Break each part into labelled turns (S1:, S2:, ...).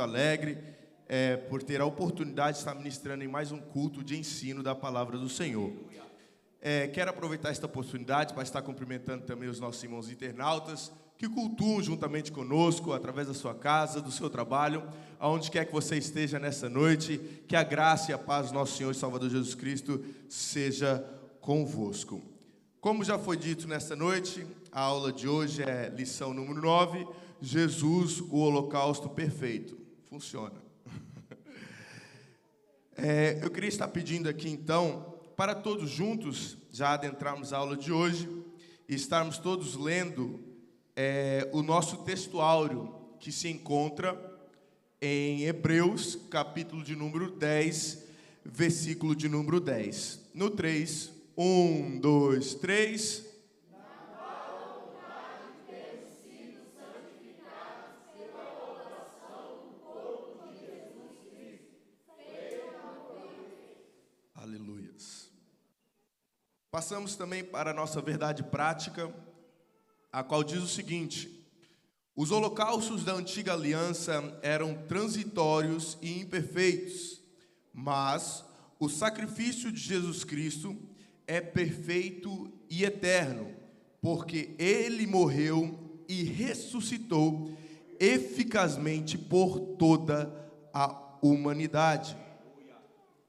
S1: Alegre por ter a oportunidade de estar ministrando em mais um culto de ensino da palavra do Senhor. Quero aproveitar esta oportunidade para estar cumprimentando também os nossos irmãos internautas que cultuam juntamente conosco, através da sua casa, do seu trabalho, aonde quer que você esteja nessa noite, que a graça e a paz do nosso Senhor e Salvador Jesus Cristo seja convosco. Como já foi dito nessa noite, a aula de hoje é lição número 9, Jesus, o holocausto perfeito. Funciona. Eu queria estar pedindo aqui então, para todos juntos, já adentrarmos a aula de hoje, e estarmos todos lendo o nosso textuário, que se encontra em Hebreus, capítulo de número 10, versículo de número 10. No 3, 1, 2, 3... Aleluias. Passamos também para a nossa verdade prática, a qual diz o seguinte: os holocaustos da antiga aliança eram transitórios e imperfeitos, mas o sacrifício de Jesus Cristo é perfeito e eterno, porque Ele morreu e ressuscitou eficazmente por toda a humanidade.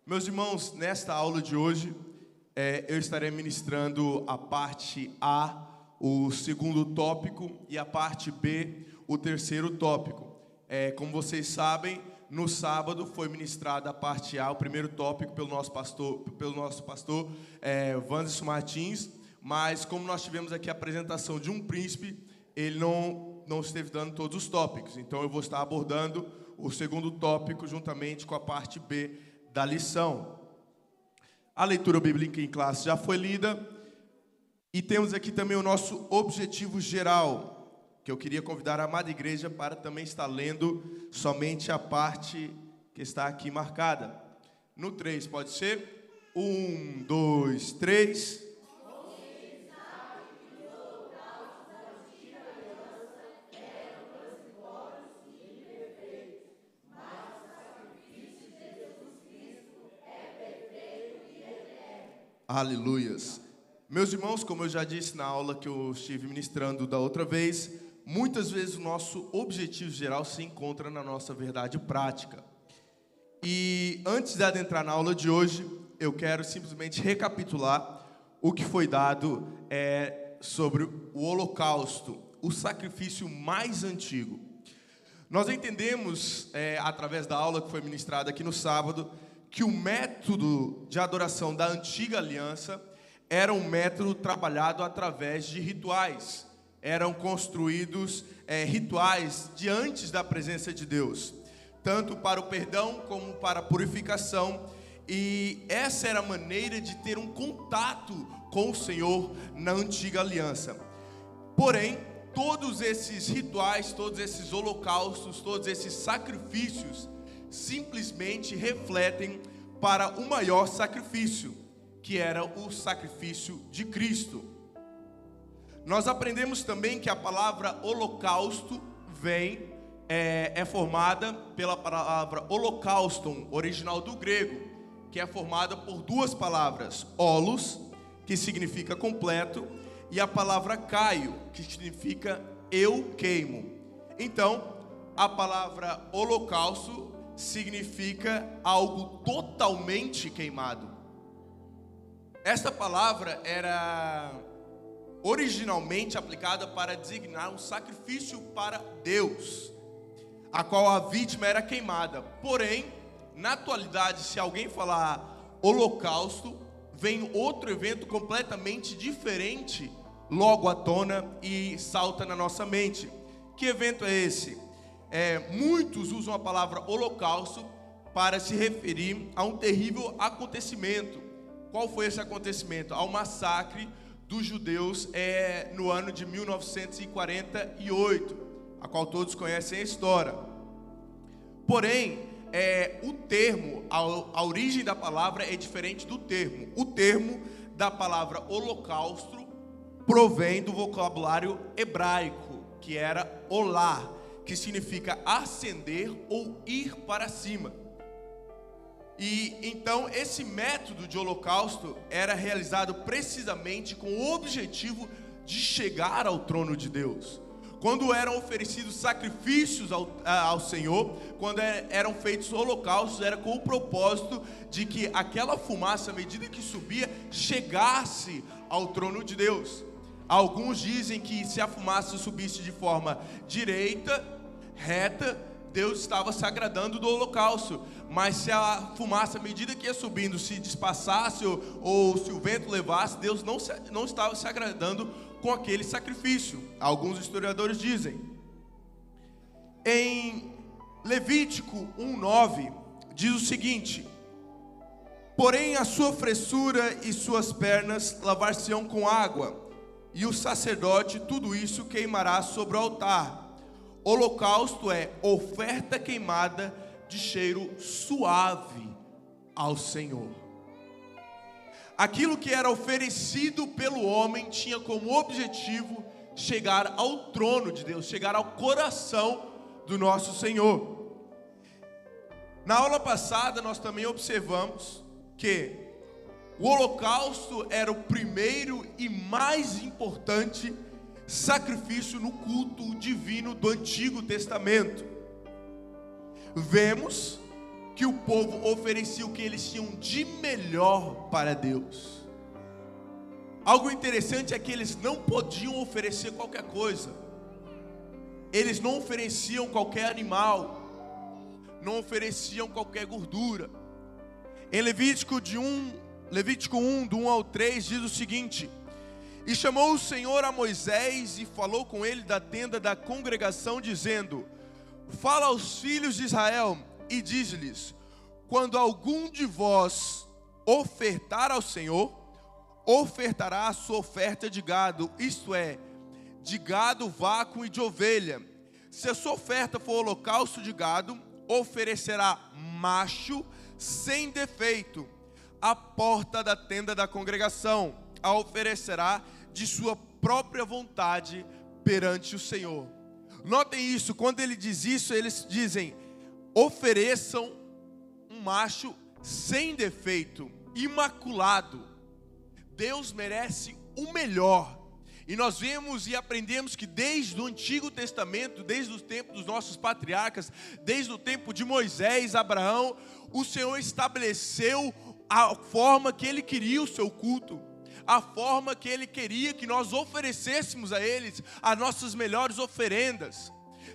S1: Meus irmãos, nesta aula de hoje, eu estarei ministrando a parte A, o segundo tópico, e a parte B, o terceiro tópico. Como vocês sabem, no sábado foi ministrada a parte A, o primeiro tópico, pelo nosso pastor Wanderson Martins, mas como nós tivemos aqui a apresentação de um príncipe, ele não esteve dando todos os tópicos. Então eu vou estar abordando o segundo tópico juntamente com a parte B da lição. A leitura bíblica em classe já foi lida, e temos aqui também o nosso objetivo geral, que eu queria convidar a amada igreja para também estar lendo somente a parte que está aqui marcada. No 3, pode ser? 1, 2, 3... Aleluias. Meus irmãos, como eu já disse na aula que eu estive ministrando da outra vez, muitas vezes o nosso objetivo geral se encontra na nossa verdade prática. E antes de adentrar na aula de hoje, eu quero simplesmente recapitular o que foi dado sobre o holocausto, o sacrifício mais antigo. Nós entendemos, através da aula que foi ministrada aqui no sábado, que o método de adoração da antiga aliança era um método trabalhado através de rituais. Eram construídos rituais diante da presença de Deus, tanto para o perdão como para a purificação, e essa era a maneira de ter um contato com o Senhor na antiga aliança. Porém, todos esses rituais, todos esses holocaustos, todos esses sacrifícios simplesmente refletem para o maior sacrifício, que era o sacrifício de Cristo. Nós aprendemos também que a palavra holocausto é formada pela palavra holocauston, original do grego, que é formada por duas palavras, holos, que significa completo, e a palavra caio, que significa eu queimo. Então, a palavra holocausto significa algo totalmente queimado. Esta palavra era originalmente aplicada para designar um sacrifício para Deus, a qual a vítima era queimada. Porém, na atualidade, se alguém falar holocausto, vem outro evento completamente diferente logo à tona e salta na nossa mente. Que evento é esse? Muitos usam a palavra holocausto para se referir a um terrível acontecimento. Qual foi esse acontecimento? Ao massacre dos judeus no ano de 1948, a qual todos conhecem a história. Porém, o termo, a origem da palavra é diferente do termo. O termo da palavra holocausto provém do vocabulário hebraico, que era olá, que significa ascender ou ir para cima. E então esse método de holocausto era realizado precisamente com o objetivo de chegar ao trono de Deus. Quando eram oferecidos sacrifícios ao Senhor, quando eram feitos holocaustos, era com o propósito de que aquela fumaça, à medida que subia, chegasse ao trono de Deus. Alguns dizem que se a fumaça subisse de forma direita, reta, Deus estava se agradando do holocausto. Mas se a fumaça, à medida que ia subindo, se despassasse ou se o vento levasse, Deus não estava se agradando com aquele sacrifício. Alguns historiadores dizem. Em Levítico 1:9 diz o seguinte: porém a sua fressura e suas pernas lavar-se-ão com água, e o sacerdote tudo isso queimará sobre o altar. Holocausto é oferta queimada de cheiro suave ao Senhor. Aquilo que era oferecido pelo homem tinha como objetivo chegar ao trono de Deus, chegar ao coração do nosso Senhor. Na aula passada nós também observamos que o holocausto era o primeiro e mais importante sacrifício no culto divino do Antigo Testamento. Vemos que o povo oferecia o que eles tinham de melhor para Deus. Algo interessante é que eles não podiam oferecer qualquer coisa. Eles não ofereciam qualquer animal, não ofereciam qualquer gordura. Em Levítico 1, do 1 ao 3, diz o seguinte: e chamou o Senhor a Moisés e falou com ele da tenda da congregação, dizendo: fala aos filhos de Israel e diz-lhes: quando algum de vós ofertar ao Senhor, ofertará a sua oferta de gado, isto é, de gado, vaco e de ovelha. Se a sua oferta for holocausto de gado, oferecerá macho sem defeito à porta da tenda da congregação, a oferecerá de sua própria vontade perante o Senhor. Notem isso, quando ele diz isso, eles dizem: ofereçam um macho sem defeito, imaculado. Deus merece o melhor. E nós vemos e aprendemos que desde o Antigo Testamento, desde o tempo dos nossos patriarcas, desde o tempo de Moisés, Abraão, o Senhor estabeleceu a forma que Ele queria o seu culto, a forma que Ele queria que nós oferecêssemos a eles as nossas melhores oferendas.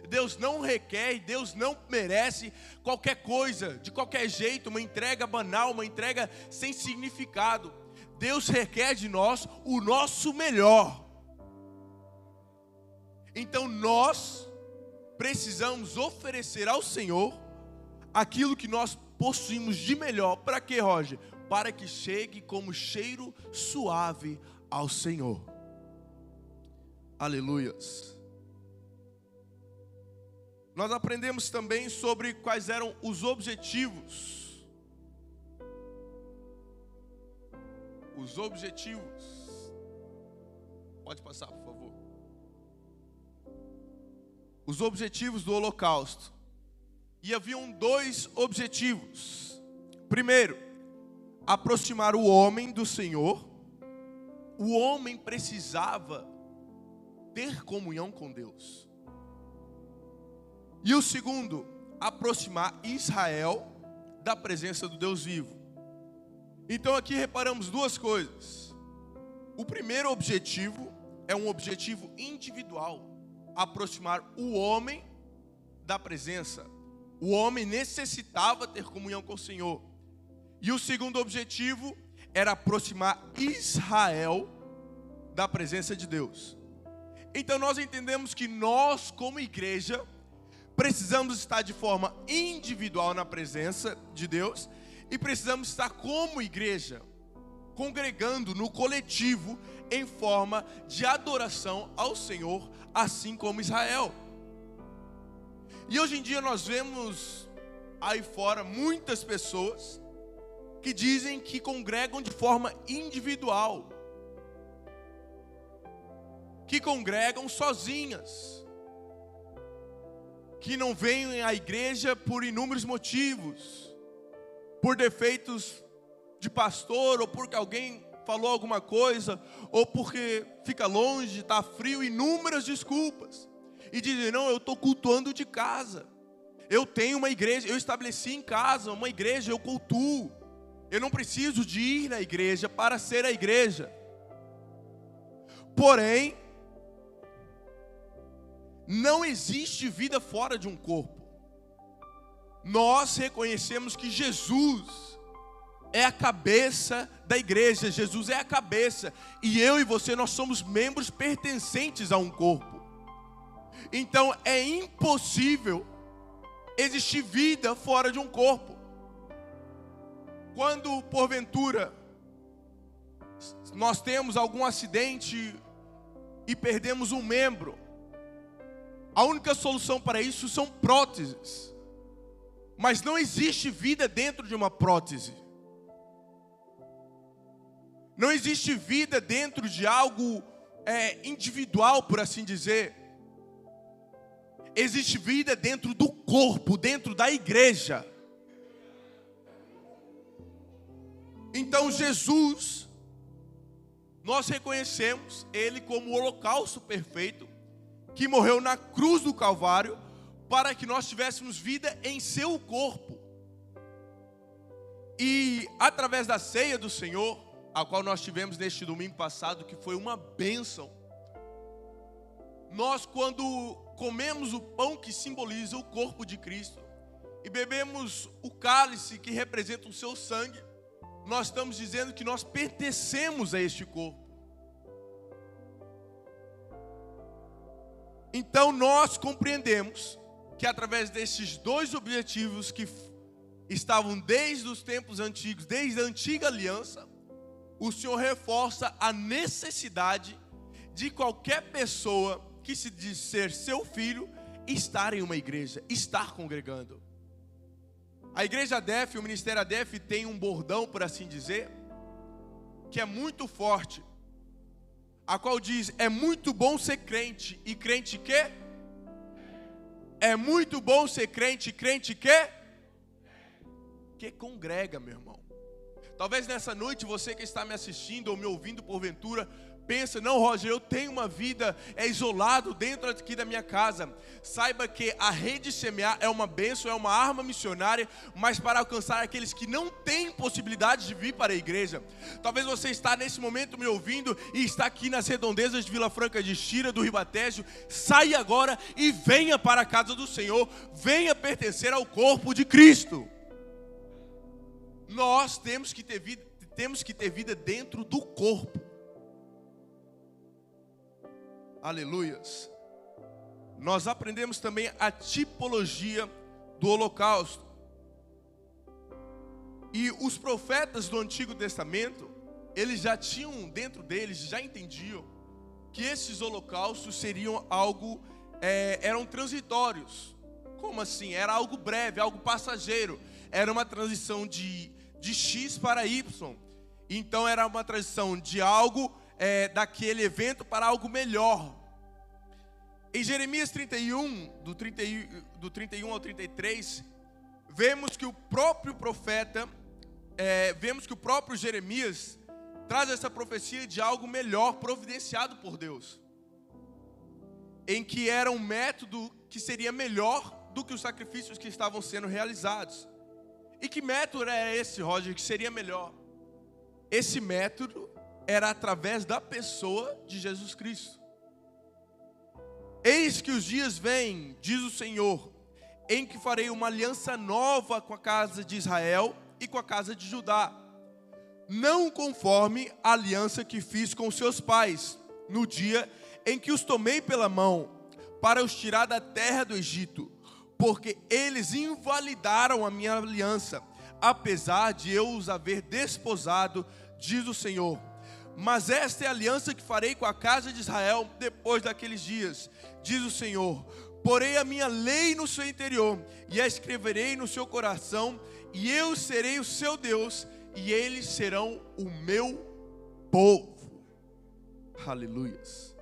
S1: Deus não requer, Deus não merece qualquer coisa, de qualquer jeito, uma entrega banal, uma entrega sem significado. Deus requer de nós o nosso melhor. Então nós precisamos oferecer ao Senhor aquilo que nós possuímos de melhor. Para quê, Roger? Para que chegue como cheiro suave ao Senhor. Aleluias. Nós aprendemos também sobre quais eram os objetivos. Os objetivos. Pode passar, por favor. Os objetivos do holocausto. E haviam dois objetivos. Primeiro, aproximar o homem do Senhor. O homem precisava ter comunhão com Deus. E o segundo, aproximar Israel da presença do Deus vivo. Então aqui reparamos duas coisas. O primeiro objetivo é um objetivo individual: aproximar o homem da presença. O homem necessitava ter comunhão com o Senhor. E o segundo objetivo era aproximar Israel da presença de Deus. Então nós entendemos que nós, como igreja, precisamos estar de forma individual na presença de Deus e precisamos estar como igreja, congregando no coletivo em forma de adoração ao Senhor, assim como Israel. E hoje em dia nós vemos aí fora muitas pessoas que dizem que congregam de forma individual, que congregam sozinhas. que não vêm à igreja por inúmeros motivos, por defeitos de pastor, ou porque alguém falou alguma coisa, ou porque fica longe, está frio, inúmeras desculpas. E dizem, não, eu estou cultuando de casa. Eu tenho uma igreja, eu estabeleci em casa uma igreja, eu cultuo. Eu não preciso de ir na igreja para ser a igreja. Porém, não existe vida fora de um corpo. Nós reconhecemos que Jesus é a cabeça da igreja. Jesus é a cabeça. E eu e você, nós somos membros pertencentes a um corpo. Então é impossível existir vida fora de um corpo. Quando porventura nós temos algum acidente e perdemos um membro, a única solução para isso são próteses. Mas não existe vida dentro de uma prótese. Não existe vida dentro de algo individual, por assim dizer. Existe vida dentro do corpo, dentro da igreja. Então Jesus, nós reconhecemos Ele como o holocausto perfeito, que morreu na cruz do Calvário, para que nós tivéssemos vida em seu corpo. E através da ceia do Senhor, a qual nós tivemos neste domingo passado, que foi uma bênção, nós, quando comemos o pão que simboliza o corpo de Cristo e bebemos o cálice que representa o seu sangue, nós estamos dizendo que nós pertencemos a este corpo. Então nós compreendemos que através desses dois objetivos que estavam desde os tempos antigos, desde a antiga aliança, o Senhor reforça a necessidade de qualquer pessoa que se diz ser seu filho estar em uma igreja, estar congregando. A igreja ADEF, o ministério ADEF tem um bordão, por assim dizer, que é muito forte, a qual diz, é muito bom ser crente, e crente quê? É muito bom ser crente, e crente quê? Que congrega, meu irmão. Talvez nessa noite você que está me assistindo ou me ouvindo porventura, pensa, não, Roger, eu tenho uma vida isolado dentro aqui da minha casa. Saiba que a Rede Semear é uma bênção, é uma arma missionária, mas para alcançar aqueles que não têm possibilidade de vir para a igreja. Talvez você está nesse momento me ouvindo e está aqui nas redondezas de Vila Franca de Xira, do Ribatejo. Saia agora e venha para a casa do Senhor, venha pertencer ao corpo de Cristo. Nós temos que ter vida dentro do corpo. Aleluias. Nós aprendemos também a tipologia do holocausto. E os profetas do Antigo Testamento, eles já tinham dentro deles, já entendiam que esses holocaustos seriam algo, eram transitórios. Como assim? Era algo breve, algo passageiro. Era uma transição de X para Y. Então era uma transição de algo daquele evento para algo melhor. Em Jeremias 31, do 31 ao 33, vemos que o próprio profeta, vemos que o próprio Jeremias traz essa profecia de algo melhor providenciado por Deus, em que era um método que seria melhor do que os sacrifícios que estavam sendo realizados. E que método é esse, Roger, que seria melhor? Esse método era através da pessoa de Jesus Cristo. Eis que os dias vêm, diz o Senhor, em que farei uma aliança nova com a casa de Israel e com a casa de Judá, não conforme a aliança que fiz com seus pais, no dia em que os tomei pela mão, para os tirar da terra do Egito, porque eles invalidaram a minha aliança, apesar de eu os haver desposado, diz o Senhor. Mas esta é a aliança que farei com a casa de Israel depois daqueles dias, diz o Senhor. Porei a minha lei no seu interior e a escreverei no seu coração, e eu serei o seu Deus e eles serão o meu povo. Aleluias.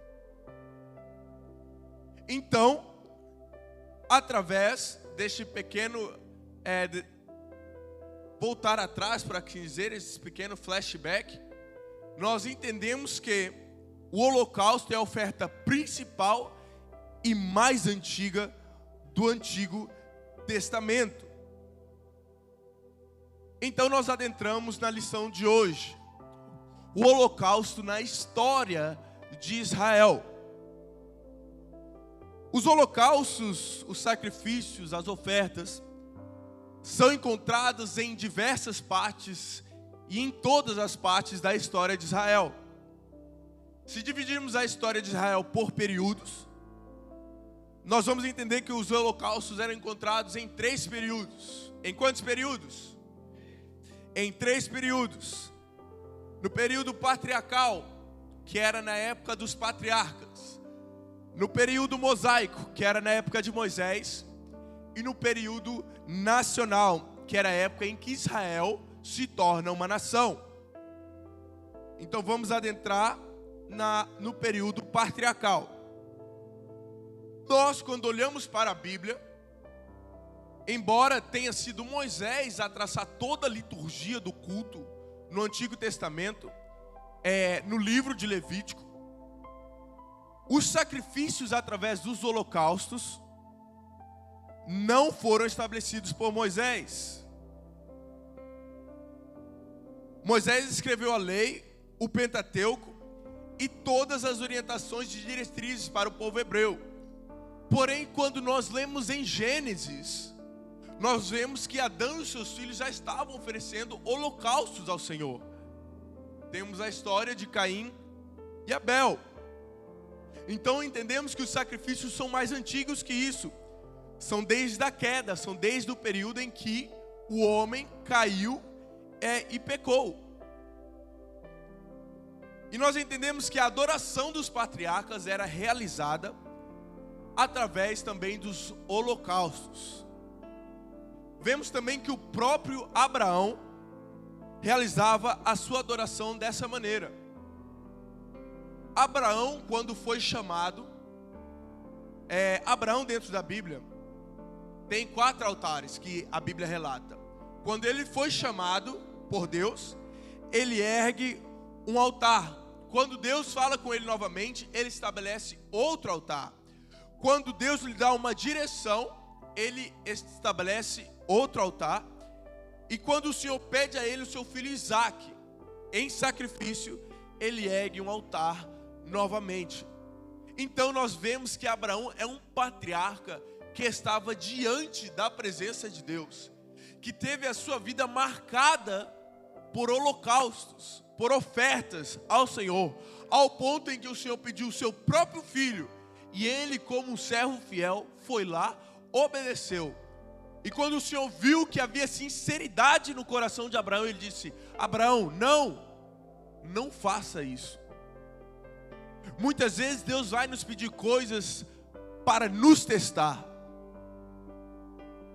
S1: Então, através deste pequeno, voltar atrás, para dizer, esse pequeno flashback, nós entendemos que o holocausto é a oferta principal e mais antiga do Antigo Testamento. Então nós adentramos na lição de hoje, o holocausto na história de Israel. Os holocaustos, os sacrifícios, as ofertas, são encontrados em diversas partes e em todas as partes da história de Israel. Se dividirmos a história de Israel por períodos, nós vamos entender que os holocaustos eram encontrados em 3 períodos. Em quantos períodos? Em 3 períodos. No período patriarcal, que era na época dos patriarcas. No período mosaico, que era na época de Moisés. E no período nacional, que era a época em que Israel se torna uma nação. Então vamos adentrar no período patriarcal. Nós, quando olhamos para a Bíblia, embora tenha sido Moisés a traçar toda a liturgia do culto no Antigo Testamento, no livro de Levítico, os sacrifícios através dos holocaustos não foram estabelecidos por Moisés. Moisés escreveu a lei, o Pentateuco e todas as orientações de diretrizes para o povo hebreu. Porém, quando nós lemos em Gênesis, nós vemos que Adão e os seus filhos já estavam oferecendo holocaustos ao Senhor. Temos a história de Caim e Abel. Então entendemos que os sacrifícios são mais antigos que isso. São desde a queda, são desde o período em que o homem caiu e pecou. E nós entendemos que a adoração dos patriarcas era realizada através também dos holocaustos. Vemos também que o próprio Abraão realizava a sua adoração dessa maneira. Abraão, quando foi chamado, Abraão dentro da Bíblia, tem 4 altares que a Bíblia relata. Quando ele foi chamado por Deus, ele ergue um altar. Quando Deus fala com ele novamente, ele estabelece outro altar. Quando Deus lhe dá uma direção, ele estabelece outro altar. E quando o Senhor pede a ele o seu filho Isaque em sacrifício, ele ergue um altar novamente. Então nós vemos que Abraão é um patriarca que estava diante da presença de Deus, que teve a sua vida marcada por holocaustos, por ofertas ao Senhor, ao ponto em que o Senhor pediu o seu próprio filho, e ele, como um servo fiel, foi lá, obedeceu. E quando o Senhor viu que havia sinceridade no coração de Abraão, ele disse: Abraão, não faça isso. Muitas vezes Deus vai nos pedir coisas para nos testar,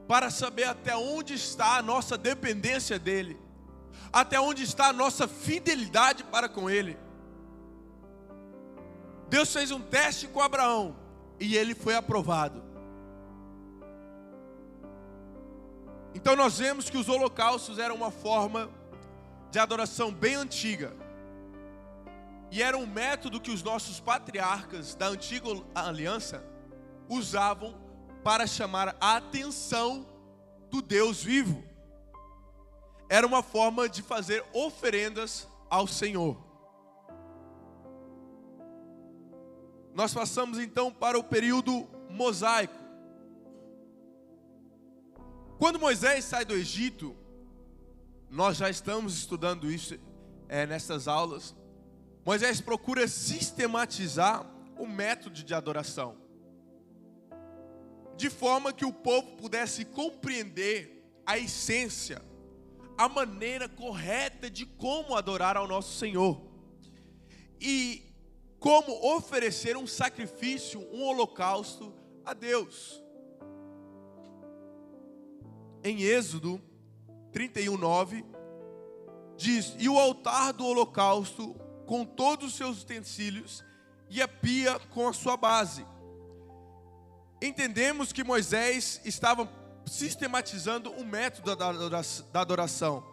S1: para saber até onde está a nossa dependência dEle, até onde está a nossa fidelidade para com Ele. Deus fez um teste com Abraão e ele foi aprovado. Então nós vemos que os holocaustos eram uma forma de adoração bem antiga, e era um método que os nossos patriarcas da antiga aliança usavam para chamar a atenção do Deus vivo. Era uma forma de fazer oferendas ao Senhor. Nós passamos então para o período mosaico. Quando Moisés sai do Egito, nós já estamos estudando isso nessas aulas. Moisés procura sistematizar o método de adoração, de forma que o povo pudesse compreender a essência, a maneira correta de como adorar ao nosso Senhor e como oferecer um sacrifício, um holocausto a Deus. Em Êxodo 31:9 diz: e o altar do holocausto com todos os seus utensílios e a pia com a sua base.
S2: entendemos que Moisés estava sistematizando o método da adoração.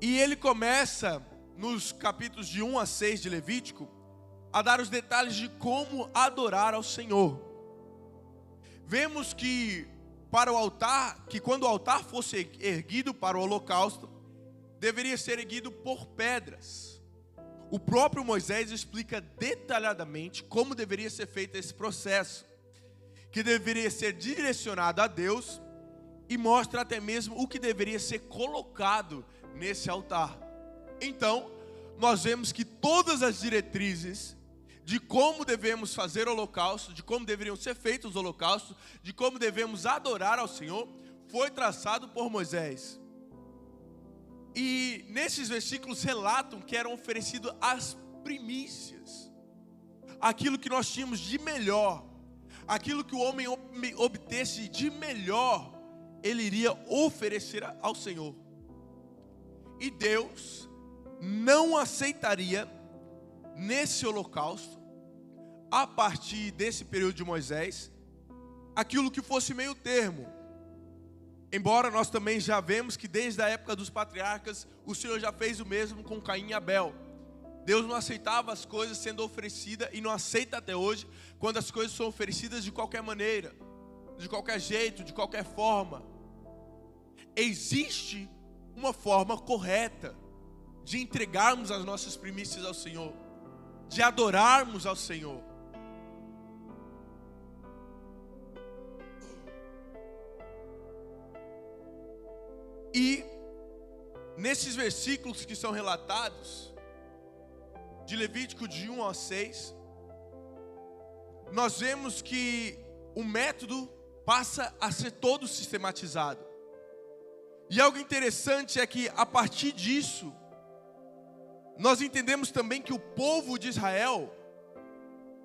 S2: E ele começa, nos capítulos de 1 a 6 de Levítico, a dar os detalhes de como adorar ao Senhor. Vemos que quando o altar fosse erguido para o holocausto, deveria ser erguido por pedras. O próprio Moisés explica detalhadamente como deveria ser feito esse processo, que deveria ser direcionado a Deus, e mostra até mesmo o que deveria ser colocado nesse altar. Então, nós vemos que todas as diretrizes de como devemos fazer o holocausto, de como deveriam ser feitos os holocaustos, de como devemos adorar ao Senhor, foi traçado por Moisés. E nesses versículos relatam que eram oferecidas as primícias, aquilo que nós tínhamos de melhor, aquilo que o homem obtesse de melhor, ele iria oferecer ao Senhor. E Deus não aceitaria nesse holocausto, a partir desse período de Moisés, aquilo que fosse meio termo. Embora nós também já vemos que desde a época dos patriarcas, o Senhor já fez o mesmo com Caim e Abel. Deus não aceitava as coisas sendo oferecidas, e não aceita até hoje, quando as coisas são oferecidas de qualquer maneira, de qualquer jeito, de qualquer forma. Existe uma forma correta de entregarmos as nossas primícias ao Senhor, de adorarmos ao Senhor. E nesses versículos que são relatados, de Levítico de 1 a 6, nós vemos que o método passa a ser todo sistematizado. E algo interessante é que a partir disso, nós entendemos também que o povo de Israel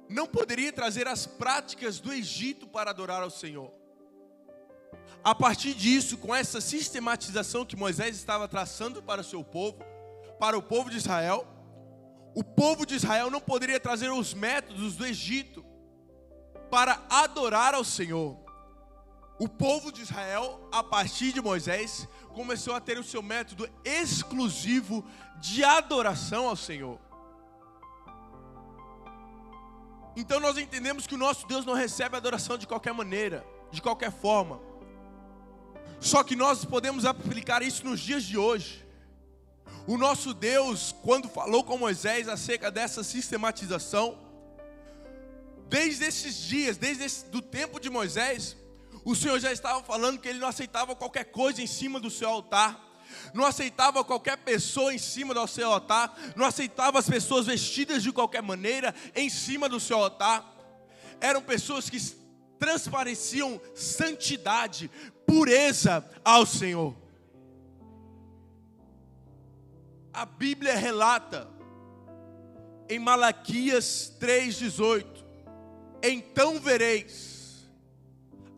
S2: não poderia trazer as práticas do Egito para adorar ao Senhor. A partir disso, com essa sistematização que Moisés estava traçando para o seu povo, para o povo de Israel, o povo de Israel não poderia trazer os métodos do Egito para adorar ao Senhor. O povo de Israel, a partir de Moisés, começou a ter o seu método exclusivo de adoração ao Senhor. Então nós entendemos que o nosso Deus não recebe adoração de qualquer maneira, de qualquer forma. Só que nós podemos aplicar isso nos dias de hoje. O nosso Deus, quando falou com Moisés acerca dessa sistematização, desde esses dias, do tempo de Moisés, o Senhor já estava falando que Ele não aceitava qualquer coisa em cima do seu altar, não aceitava qualquer pessoa em cima do seu altar, não aceitava as pessoas vestidas de qualquer maneira em cima do seu altar. Eram pessoas que transpareciam santidade, pureza ao Senhor. A Bíblia relata em Malaquias 3,18: então vereis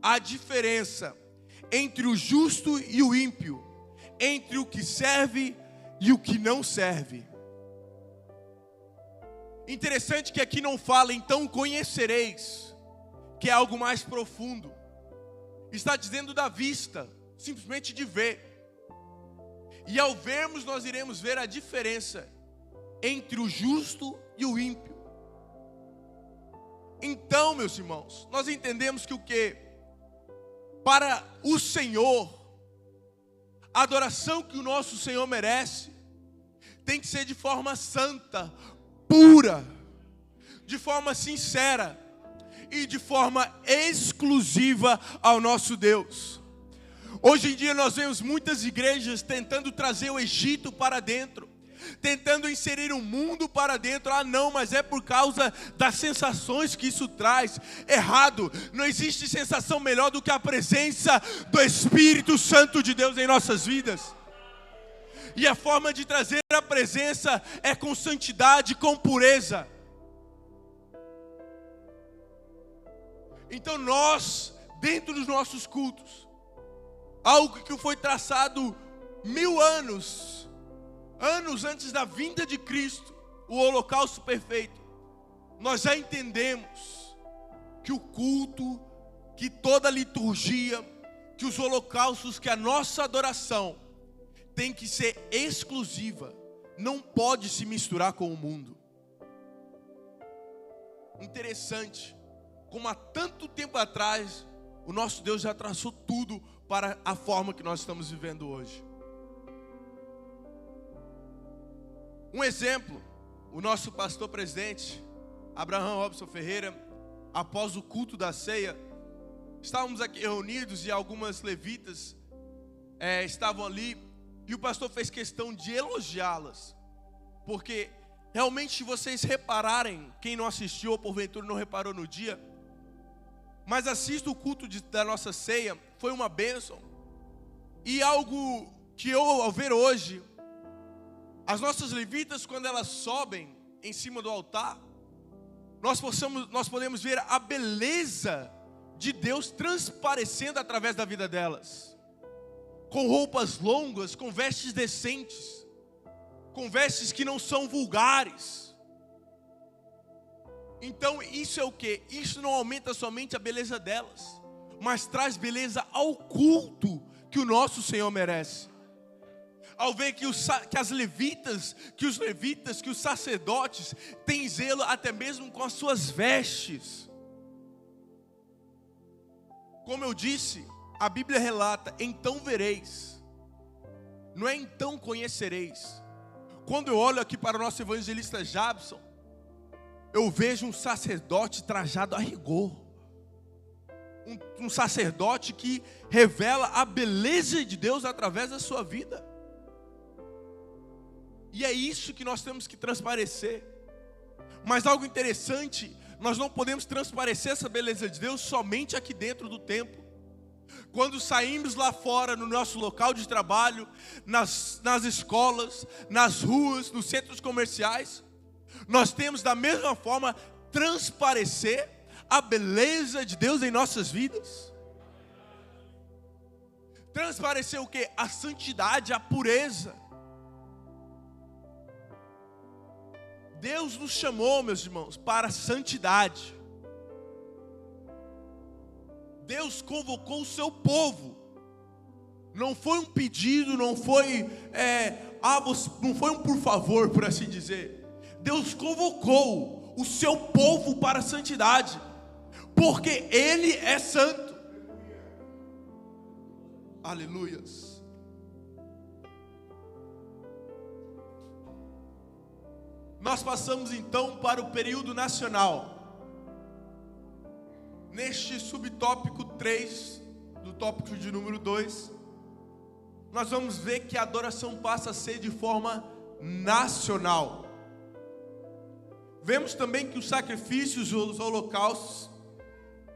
S2: a diferença entre o justo e o ímpio, entre o que serve e o que não serve. Interessante que aqui não fala então conhecereis, que é algo mais profundo. Está dizendo da vista, simplesmente de ver. E ao vermos, nós iremos ver a diferença entre o justo e o ímpio. Então, meus irmãos, nós entendemos que o quê? Para o Senhor, a adoração que o nosso Senhor merece tem que ser de forma santa, pura, de forma sincera e de forma exclusiva ao nosso Deus. Hoje em dia nós vemos muitas igrejas tentando trazer o Egito para dentro, tentando inserir o mundo para dentro. Ah não, mas é por causa das sensações que isso traz. Errado, não existe sensação melhor do que a presença do Espírito Santo de Deus em nossas vidas. E a forma de trazer a presença é com santidade, com pureza. Então nós, dentro dos nossos cultos, algo que foi traçado 1000 anos antes da vinda de Cristo, o holocausto perfeito, nós já entendemos que o culto que toda liturgia, que os holocaustos, que a nossa adoração tem que ser exclusiva, não pode se misturar com o mundo. Interessante, como há tanto tempo atrás, o nosso Deus já traçou tudo para a forma que nós estamos vivendo hoje. Um exemplo, o nosso pastor presidente, Abraham Robson Ferreira, após o culto da ceia, estávamos aqui reunidos e algumas levitas estavam ali, e o pastor fez questão de elogiá-las, porque realmente, se vocês repararem, quem não assistiu ou porventura não reparou no dia, mas assista o culto da nossa ceia, foi uma bênção. E algo que eu, ao ver hoje, as nossas levitas, quando elas sobem em cima do altar, nós podemos ver a beleza de Deus transparecendo através da vida delas, com roupas longas, com vestes decentes, com vestes que não são vulgares. Então isso é o que? Isso não aumenta somente a beleza delas, mas traz beleza ao culto que o nosso Senhor merece. Ao ver que as levitas, que os sacerdotes têm zelo até mesmo com as suas vestes. Como eu disse, a Bíblia relata: então vereis, não é então conhecereis. Quando eu olho aqui para o nosso evangelista Jabson, eu vejo um sacerdote trajado a rigor, um sacerdote que revela a beleza de Deus através da sua vida. E é isso que nós temos que transparecer. Mas algo interessante, nós não podemos transparecer essa beleza de Deus somente aqui dentro do templo. Quando saímos lá fora, no nosso local de trabalho, nas escolas, nas ruas, nos centros comerciais, nós temos da mesma forma transparecer a beleza de Deus em nossas vidas. Transparecer o quê? A santidade, a pureza. Deus nos chamou, meus irmãos, para a santidade. Deus convocou o seu povo. Não foi um pedido, não foi um por favor, por assim dizer. Deus convocou o seu povo para a santidade, porque Ele é santo. Aleluias. Nós passamos então para o período nacional. Neste subtópico 3, do tópico de número 2, nós vamos ver que a adoração passa a ser de forma nacional. Vemos também que os sacrifícios, os holocaustos,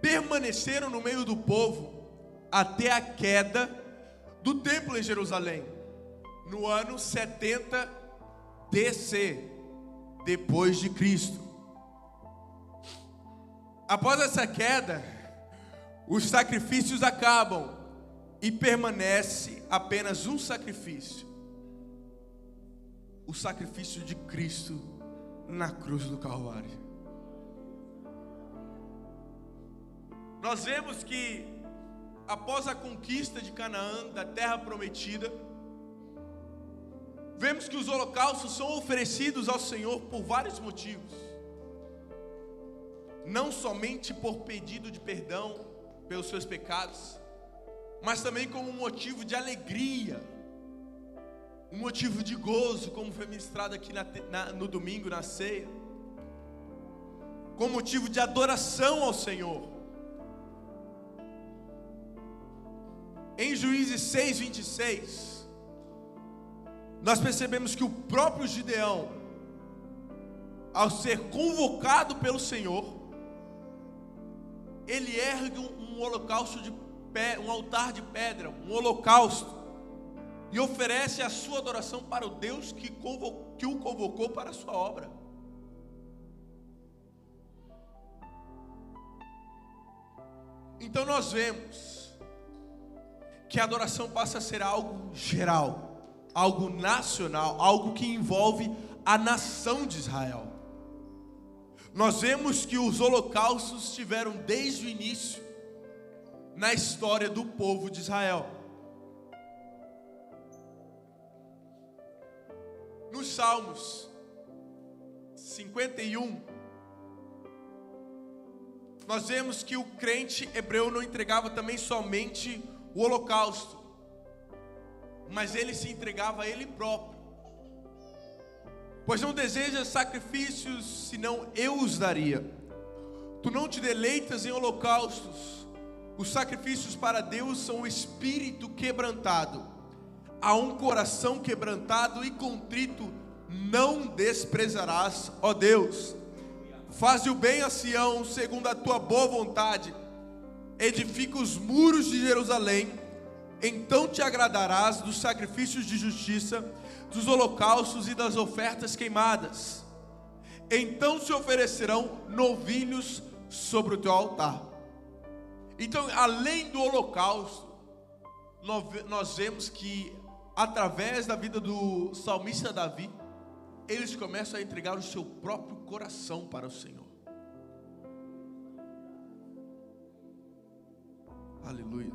S2: permaneceram no meio do povo até a queda do templo em Jerusalém, no ano 70 DC, depois de Cristo. Após essa queda, os sacrifícios acabam e permanece apenas um sacrifício: o sacrifício de Cristo na cruz do Calvário. Nós vemos que após a conquista de Canaã, da terra prometida, vemos que os holocaustos são oferecidos ao Senhor por vários motivos. Não somente por pedido de perdão pelos seus pecados, mas também como um motivo de alegria, um motivo de gozo, como foi ministrado aqui no domingo, na ceia, como motivo de adoração ao Senhor. Em Juízes 6:26, nós percebemos que o próprio Gideão, ao ser convocado pelo Senhor, ele ergue um holocausto um altar de pedra, um holocausto, e oferece a sua adoração para o Deus que o convocou para a sua obra. Então nós vemos que a adoração passa a ser algo geral, algo nacional, algo que envolve a nação de Israel. Nós vemos que os holocaustos tiveram desde o início na história do povo de Israel. Nos Salmos 51, nós vemos que o crente hebreu não entregava também somente o holocausto, mas ele se entregava a ele próprio. Pois não desejas sacrifícios, senão eu os daria. Tu não te deleitas em holocaustos. Os sacrifícios para Deus são o espírito quebrantado. A um coração quebrantado e contrito não desprezarás, ó Deus. Faze o bem a Sião, segundo a tua boa vontade. Edifica os muros de Jerusalém. Então te agradarás dos sacrifícios de justiça, dos holocaustos e das ofertas queimadas. Então se oferecerão novilhos sobre o teu altar. Então, além do holocausto, nós vemos que através da vida do salmista Davi, eles começam a entregar o seu próprio coração para o Senhor. Aleluia.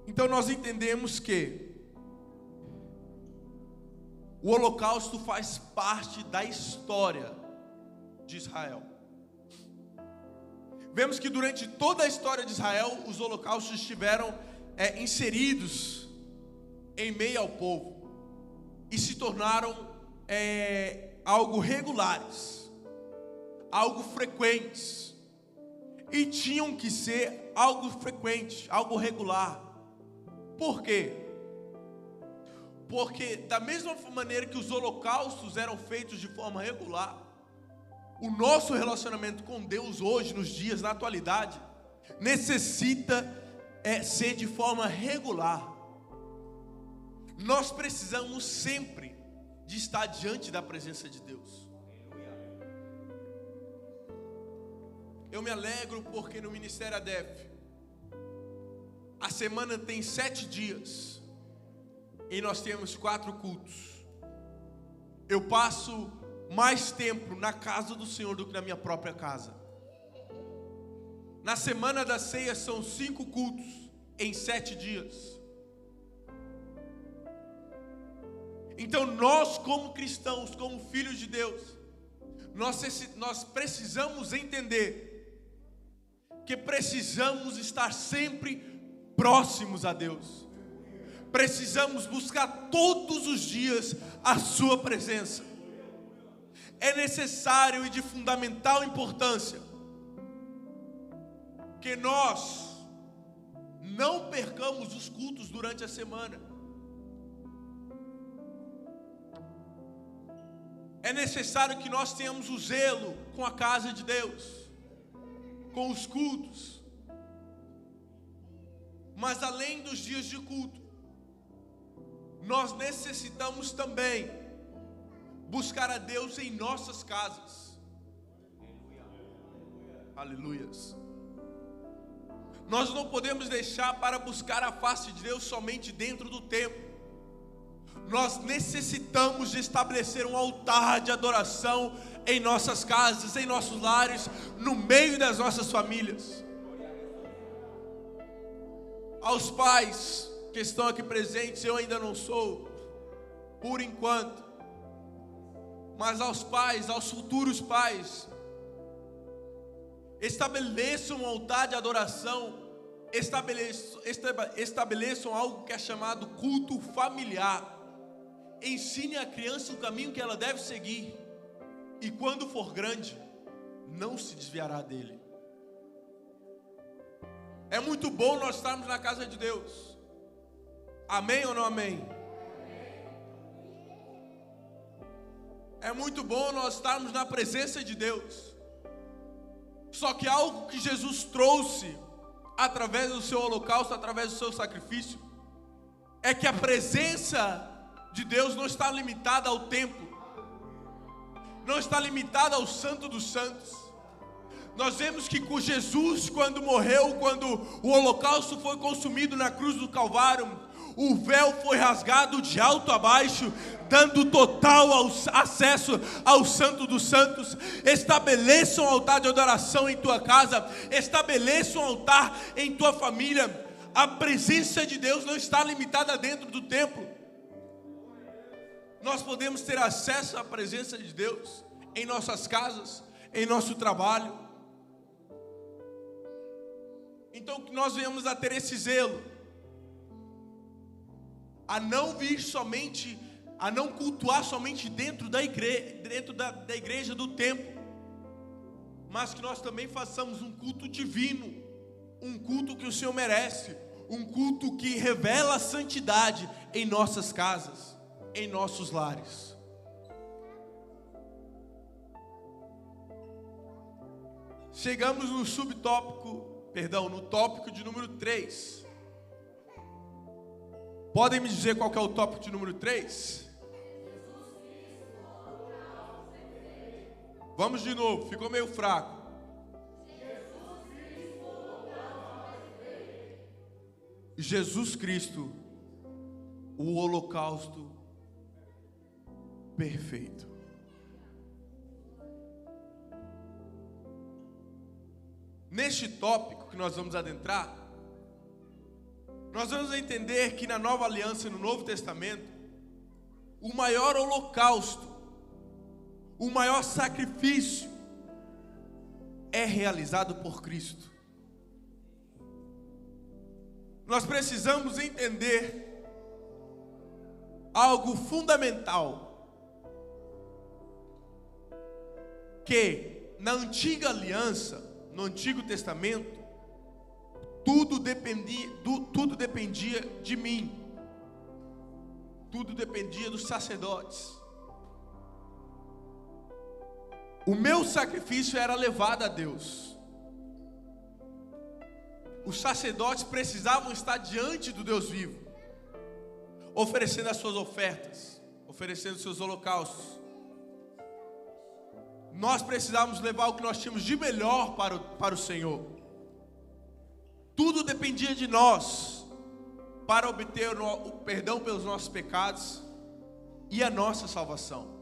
S2: Então nós entendemos que o holocausto faz parte da história de Israel. Vemos que durante toda a história de Israel, os holocaustos estiveram inseridos em meio ao povo e se tornaram algo regulares, algo frequentes, e tinham que ser algo frequente, algo regular. Por quê? Porque da mesma maneira que os holocaustos eram feitos de forma regular, o nosso relacionamento com Deus hoje, nos dias, na atualidade, necessita ser de forma regular. Nós precisamos sempre de estar diante da presença de Deus. Eu me alegro porque no Ministério ADEF, a semana tem 7 dias e nós temos 4 cultos. Eu passo mais tempo na casa do Senhor do que na minha própria casa. Na semana da ceia são 5 cultos em 7 dias. Então nós, como cristãos, como filhos de Deus, nós precisamos entender que precisamos estar sempre próximos a Deus. Precisamos buscar todos os dias a sua presença. É necessário e de fundamental importância que nós não percamos os cultos durante a semana. É necessário que nós tenhamos o zelo com a casa de Deus, com os cultos. Mas além dos dias de culto, nós necessitamos também buscar a Deus em nossas casas. Aleluias. Nós não podemos deixar para buscar a face de Deus somente dentro do templo. Nós necessitamos de estabelecer um altar de adoração em nossas casas, em nossos lares, no meio das nossas famílias. Aos pais que estão aqui presentes, eu ainda não sou, por enquanto, mas aos pais, aos futuros pais, estabeleçam um altar de adoração, estabeleçam algo que é chamado culto familiar. Ensine a criança o caminho que ela deve seguir, e quando for grande, não se desviará dele. É muito bom nós estarmos na casa de Deus. Amém ou não amém? É muito bom nós estarmos na presença de Deus. Só que algo que Jesus trouxe através do seu holocausto, através do seu sacrifício, é que a presença de Deus não está limitada ao templo, não está limitada ao Santo dos Santos. Nós vemos que com Jesus, quando morreu, quando o holocausto foi consumido na cruz do Calvário, O véu foi rasgado de alto a baixo, dando total acesso ao Santo dos Santos. Estabeleça um altar de adoração em tua casa. Estabeleça um altar em tua família. A presença de Deus não está limitada dentro do templo. Nós podemos ter acesso à presença de Deus em nossas casas, em nosso trabalho. Então que nós venhamos a ter esse zelo, a não vir somente, a não cultuar somente dentro da igreja do templo, mas que nós também façamos um culto divino, um culto que o Senhor merece, um culto que revela a santidade em nossas casas, em nossos lares. Chegamos no no tópico de número 3. Podem me dizer qual que é o tópico de número 3? Vamos de novo, ficou meio fraco. Jesus Cristo, o holocausto perfeito. Neste tópico que nós vamos adentrar, nós vamos entender que na Nova Aliança e no Novo Testamento, o maior holocausto, o maior sacrifício é realizado por Cristo. Nós precisamos entender algo fundamental, que na antiga aliança, no Antigo Testamento, tudo dependia de mim, tudo dependia dos sacerdotes. O meu sacrifício era levado a Deus. Os sacerdotes precisavam estar diante do Deus vivo, oferecendo as suas ofertas, oferecendo os seus holocaustos. Nós precisávamos levar o que nós tínhamos de melhor para o Senhor. Tudo dependia de nós para obter o perdão pelos nossos pecados e a nossa salvação.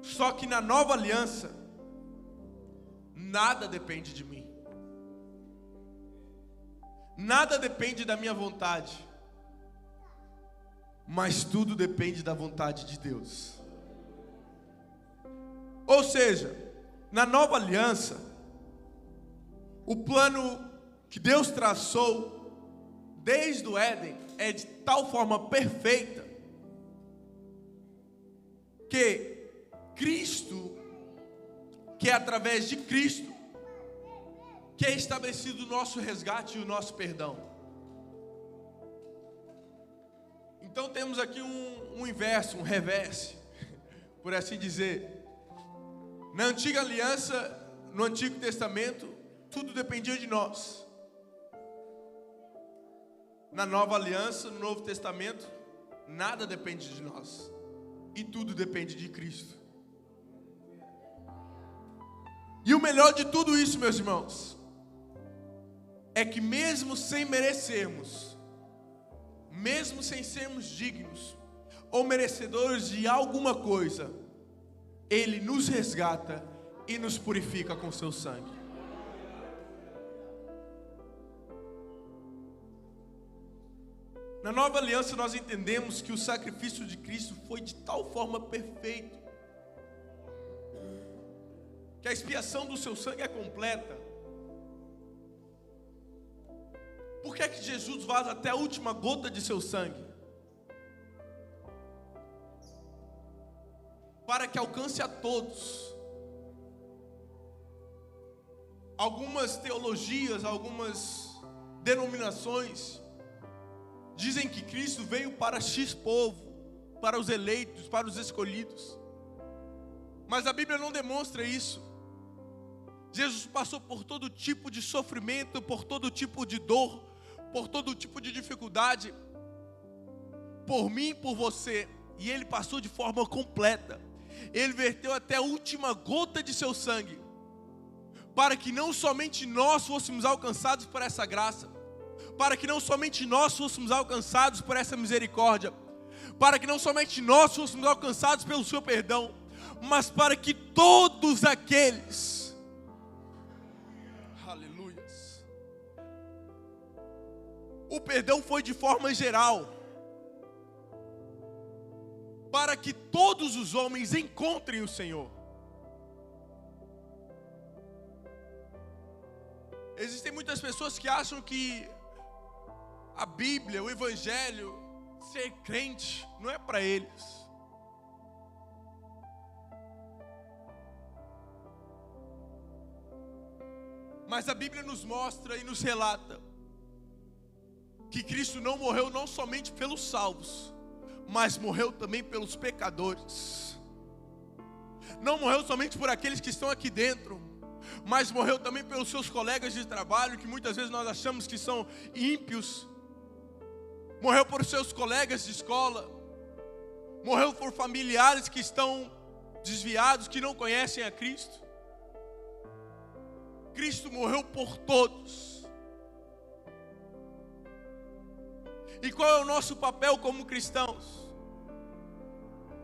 S2: Só que na nova aliança, nada depende de mim. Nada depende da minha vontade. Mas tudo depende da vontade de Deus. Ou seja, na nova aliança, o plano que Deus traçou desde o Éden é de tal forma perfeita que Cristo, que é através de Cristo que é estabelecido o nosso resgate e o nosso perdão. Então temos aqui um inverso, um reverse, por assim dizer. Na antiga aliança, no Antigo Testamento, tudo dependia de nós. Na nova aliança, no Novo Testamento, nada depende de nós. E tudo depende de Cristo. E o melhor de tudo isso, meus irmãos, é que mesmo sem merecermos, mesmo sem sermos dignos ou merecedores de alguma coisa, Ele nos resgata e nos purifica com seu sangue. Na nova aliança nós entendemos que o sacrifício de Cristo foi de tal forma perfeito, que a expiação do seu sangue é completa. Por que é que Jesus vaza até a última gota de seu sangue? Para que alcance a todos. Algumas teologias, algumas denominações dizem que Cristo veio para X povo, para os eleitos, para os escolhidos. Mas a Bíblia não demonstra isso. Jesus passou por todo tipo de sofrimento, por todo tipo de dor, por todo tipo de dificuldade, por mim e por você, e Ele passou de forma completa. Ele verteu até a última gota de seu sangue, para que não somente nós fôssemos alcançados por essa graça, para que não somente nós fôssemos alcançados por essa misericórdia, para que não somente nós fôssemos alcançados pelo seu perdão, mas para que todos aqueles, aleluias, o perdão foi de forma geral, para que todos os homens encontrem o Senhor. Existem muitas pessoas que acham que a Bíblia, o Evangelho, ser crente, não é para eles. Mas a Bíblia nos mostra e nos relata que Cristo não morreu não somente pelos salvos, mas morreu também pelos pecadores. Não morreu somente por aqueles que estão aqui dentro, mas morreu também pelos seus colegas de trabalho, que muitas vezes nós achamos que são ímpios. Morreu por seus colegas de escola. Morreu por familiares que estão desviados, que não conhecem a Cristo. Cristo morreu por todos. E qual é o nosso papel como cristãos?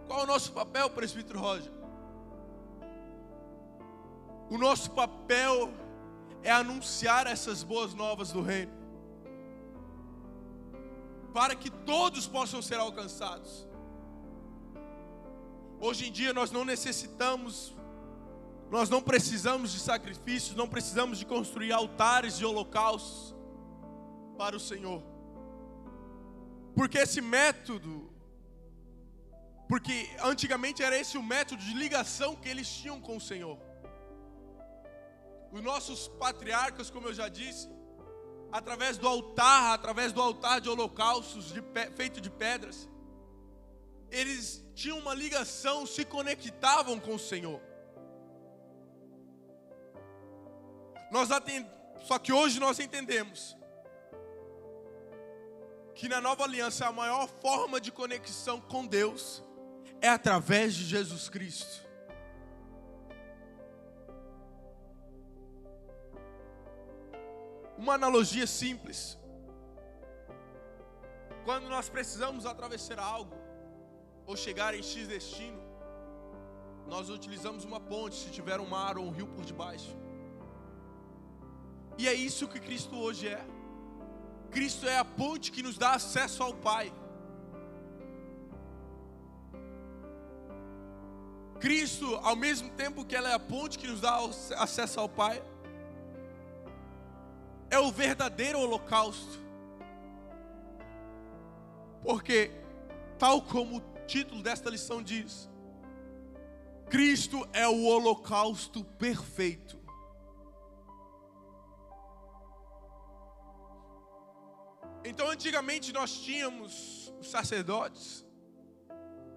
S2: Qual é o nosso papel, presbítero Roger? O nosso papel é anunciar essas boas novas do reino, para que todos possam ser alcançados. Hoje em dia nós não precisamos de sacrifícios, não precisamos de construir altares de holocaustos para o Senhor. Porque antigamente era esse o método de ligação que eles tinham com o Senhor. Os nossos patriarcas, como eu já disse, através do altar de holocaustos feito de pedras, eles tinham uma ligação, se conectavam com o Senhor. Só que hoje nós entendemos que na nova aliança a maior forma de conexão com Deus é através de Jesus Cristo. Uma analogia simples. Quando nós precisamos atravessar algo ou chegar em X destino, nós utilizamos uma ponte se tiver um mar ou um rio por debaixo. E é isso que Cristo hoje é. Cristo é a ponte que nos dá acesso ao Pai. Cristo, ao mesmo tempo que ela é a ponte que nos dá acesso ao Pai, é o verdadeiro holocausto. Porque, tal como o título desta lição diz, Cristo é o holocausto perfeito. Então, antigamente nós tínhamos, os sacerdotes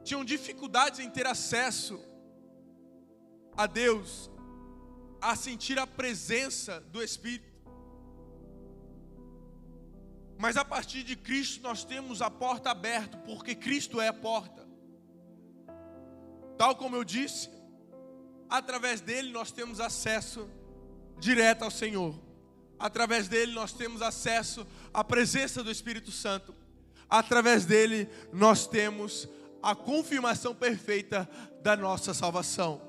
S2: tinham dificuldades em ter acesso a Deus, a sentir a presença do Espírito. Mas a partir de Cristo nós temos a porta aberta, porque Cristo é a porta. Tal como eu disse, através dele nós temos acesso direto ao Senhor. Através dele nós temos acesso à presença do Espírito Santo. Através dele nós temos a confirmação perfeita da nossa salvação.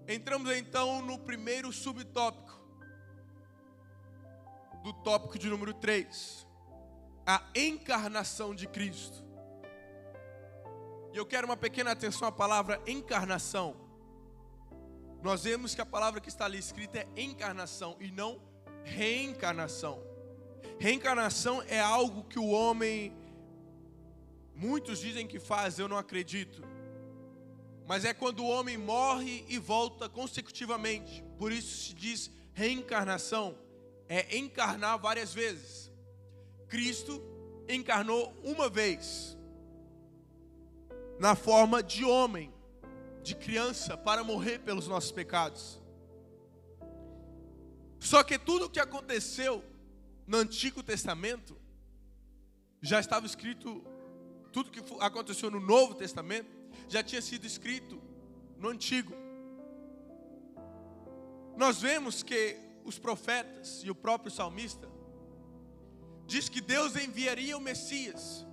S2: Entramos então no primeiro subtópico do tópico de número 3, a encarnação de Cristo. E eu quero uma pequena atenção à palavra encarnação. Nós vemos que a palavra que está ali escrita é encarnação e não reencarnação. Reencarnação é algo que o homem, muitos dizem que faz, eu não acredito. Mas é quando o homem morre e volta consecutivamente. Por isso se diz reencarnação. É encarnar várias vezes. Cristo encarnou uma vez, na forma de homem, de criança, para morrer pelos nossos pecados. Só que tudo o que aconteceu no Antigo Testamento já estava escrito, tudo que aconteceu no Novo Testamento já tinha sido escrito no Antigo. Nós vemos que os profetas e o próprio salmista diz que Deus enviaria o Messias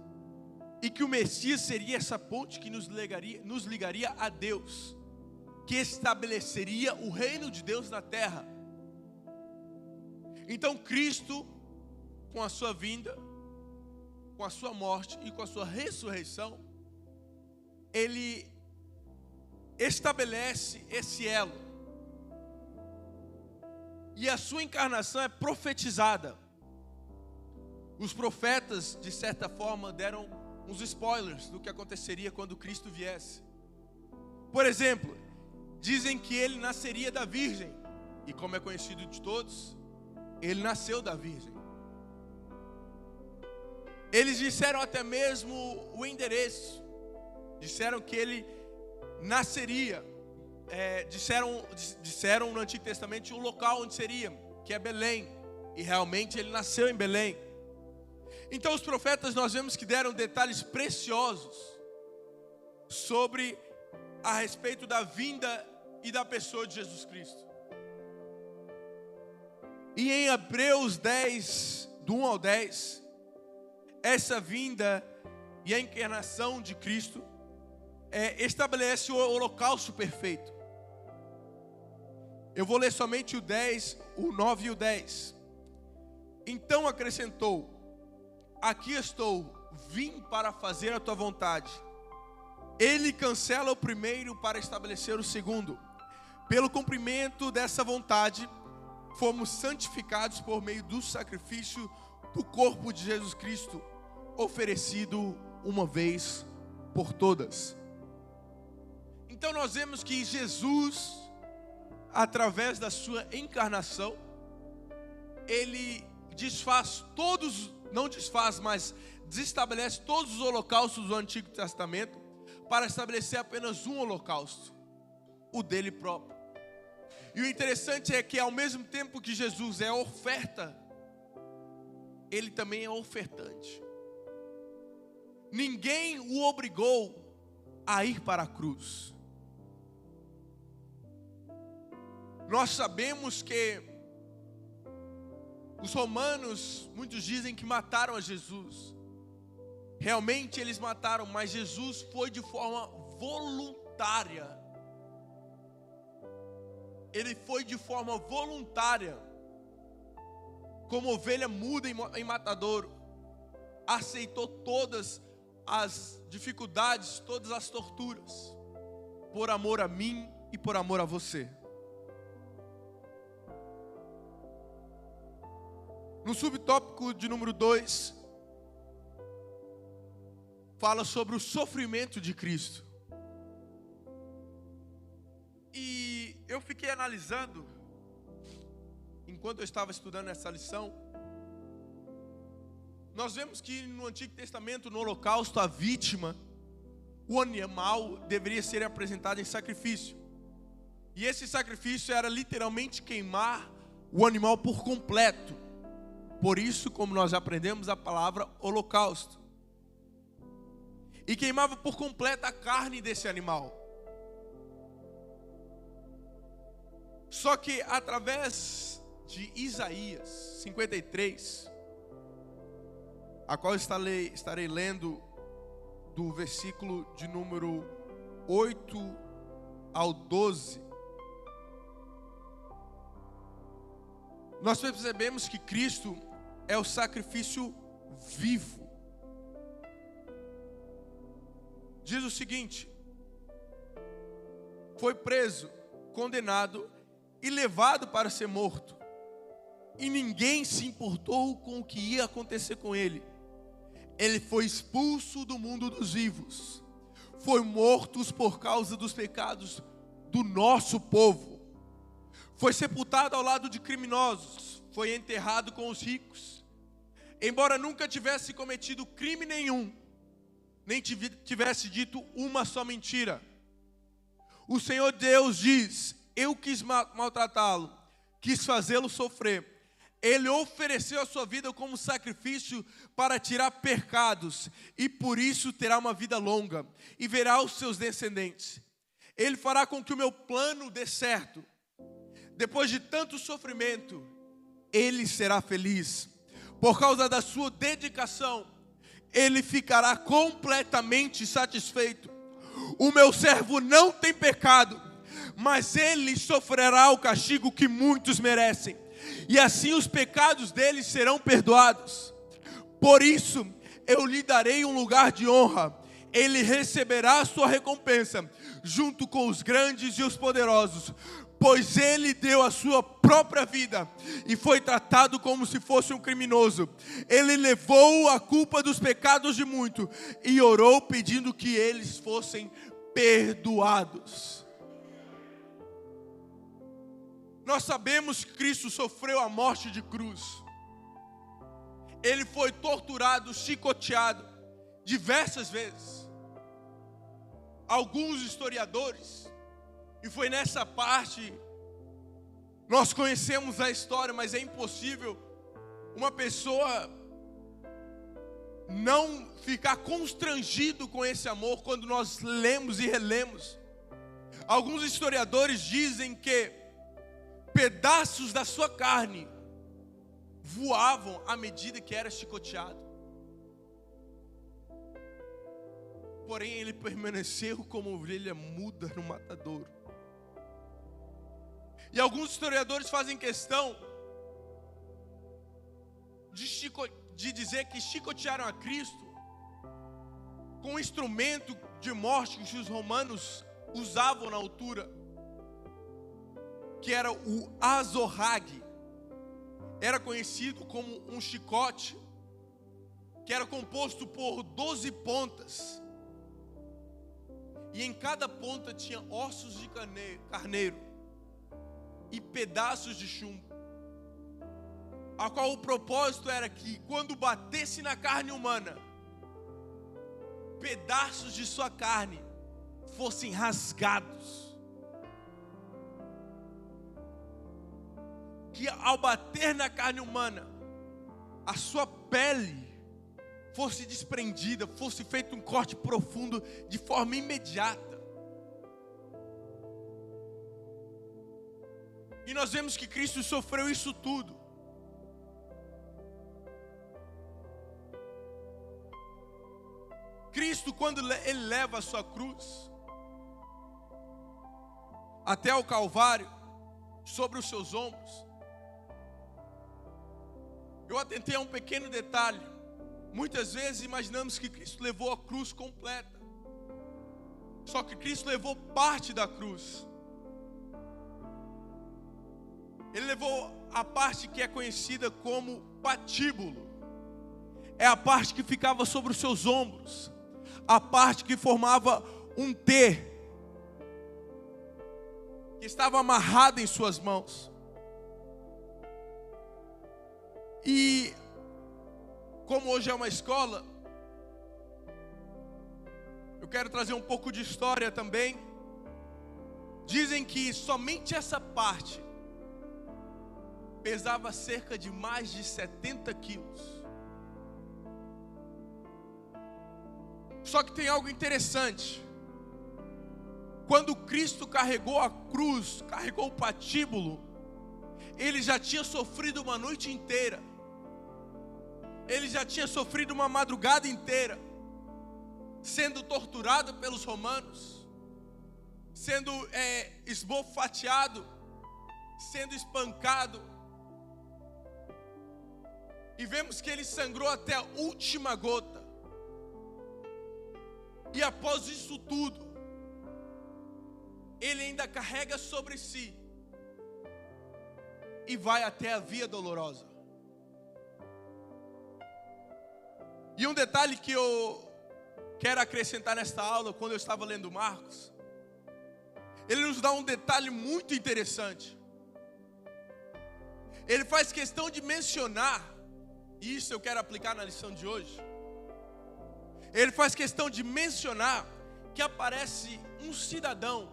S2: e que o Messias seria essa ponte que nos ligaria a Deus, que estabeleceria o reino de Deus na terra. Então Cristo, com a sua vinda, com a sua morte e com a sua ressurreição, Ele estabelece esse elo. E a sua encarnação é profetizada. Os profetas, de certa forma, deram uns spoilers do que aconteceria quando Cristo viesse. Por exemplo, dizem que Ele nasceria da Virgem. E como é conhecido de todos, Ele nasceu da Virgem. Eles disseram até mesmo o endereço. Disseram que Ele nasceria. Disseram no Antigo Testamento o local onde seria, que é Belém. E realmente Ele nasceu em Belém. Então os profetas, nós vemos que deram detalhes preciosos sobre a respeito da vinda e da pessoa de Jesus Cristo. E em Hebreus 10, do 1 ao 10, essa vinda e a encarnação de Cristo estabelece o holocausto perfeito. Eu vou ler somente o 10, o 9 e o 10. Então acrescentou: aqui estou, vim para fazer a tua vontade. Ele cancela o primeiro para estabelecer o segundo. Pelo cumprimento dessa vontade, fomos santificados por meio do sacrifício do corpo de Jesus Cristo, oferecido uma vez por todas. Então nós vemos que Jesus, através da sua encarnação, Ele desfaz todos, não desfaz, mas desestabelece todos os holocaustos do Antigo Testamento para estabelecer apenas um holocausto, o dele próprio. E o interessante é que ao mesmo tempo que Jesus é oferta, Ele também é ofertante. Ninguém o obrigou a ir para a cruz. Nós sabemos que os romanos, muitos dizem que mataram a Jesus. Realmente eles mataram, mas Jesus foi de forma voluntária. Ele foi de forma voluntária, como ovelha muda em matadouro. Aceitou todas as dificuldades, todas as torturas, por amor a mim e por amor a você. No subtópico de número 2, fala sobre o sofrimento de Cristo. E eu fiquei analisando, enquanto eu estava estudando essa lição, nós vemos que no Antigo Testamento, no Holocausto, a vítima, o animal, deveria ser apresentado em sacrifício. E esse sacrifício era literalmente queimar o animal por completo. Por isso, como nós aprendemos, a palavra holocausto. E queimava por completo a carne desse animal. Só que através de Isaías 53, a qual estarei lendo do versículo de número 8 ao 12, nós percebemos que Cristo é o sacrifício vivo. Diz o seguinte: foi preso, condenado e levado para ser morto. E ninguém se importou com o que ia acontecer com ele. Ele foi expulso do mundo dos vivos. Foi morto por causa dos pecados do nosso povo. Foi sepultado ao lado de criminosos. Foi enterrado com os ricos. Embora nunca tivesse cometido crime nenhum, nem tivesse dito uma só mentira, o Senhor Deus diz: eu quis maltratá-lo, quis fazê-lo sofrer. Ele ofereceu a sua vida como sacrifício para tirar pecados, e por isso terá uma vida longa, e verá os seus descendentes. Ele fará com que o meu plano dê certo. Depois de tanto sofrimento, ele será feliz. Por causa da sua dedicação, ele ficará completamente satisfeito. O meu servo não tem pecado, mas ele sofrerá o castigo que muitos merecem. E assim os pecados deles serão perdoados. Por isso, eu lhe darei um lugar de honra. Ele receberá a sua recompensa, junto com os grandes e os poderosos. Pois ele deu a sua própria vida e foi tratado como se fosse um criminoso. Ele levou a culpa dos pecados de muito e orou pedindo que eles fossem perdoados. Nós sabemos que Cristo sofreu a morte de cruz. Ele foi torturado, chicoteado diversas vezes. Alguns historiadores, e foi nessa parte, nós conhecemos a história, mas é impossível uma pessoa não ficar constrangido com esse amor quando nós lemos e relemos. Alguns historiadores dizem que pedaços da sua carne voavam à medida que era chicoteado. Porém, ele permaneceu como ovelha muda no matadouro. E alguns historiadores fazem questão de dizer que chicotearam a Cristo com um instrumento de morte que os romanos usavam na altura, que era o azorrague. Era conhecido como um chicote, que era composto por 12 pontas. E em cada ponta tinha ossos de carneiro e pedaços de chumbo, a qual o propósito era que quando batesse na carne humana, pedaços de sua carne fossem rasgados. Que ao bater na carne humana, a sua pele fosse desprendida, fosse feito um corte profundo de forma imediata. E nós vemos que Cristo sofreu isso tudo. Cristo, quando Ele leva a sua cruz até o Calvário, sobre os seus ombros, eu atentei a um pequeno detalhe. Muitas vezes imaginamos que Cristo levou a cruz completa. Só que Cristo levou parte da cruz. Ele levou a parte que é conhecida como patíbulo. É a parte que ficava sobre os seus ombros. A parte que formava um T, que estava amarrada em suas mãos. E como hoje é uma escola, eu quero trazer um pouco de história também. Dizem que somente essa parte pesava cerca de mais de 70 quilos. Só que tem algo interessante. Quando Cristo carregou a cruz, carregou o patíbulo, Ele já tinha sofrido uma noite inteira. Ele já tinha sofrido uma madrugada inteira, sendo torturado pelos romanos, sendo esbofeteado, sendo espancado. E vemos que ele sangrou até a última gota. E após isso tudo, ele ainda carrega sobre si e vai até a via dolorosa. E um detalhe que eu quero acrescentar nesta aula, quando eu estava lendo Marcos, ele nos dá um detalhe muito interessante. Ele faz questão de mencionar, e isso eu quero aplicar na lição de hoje. Ele faz questão de mencionar que aparece um cidadão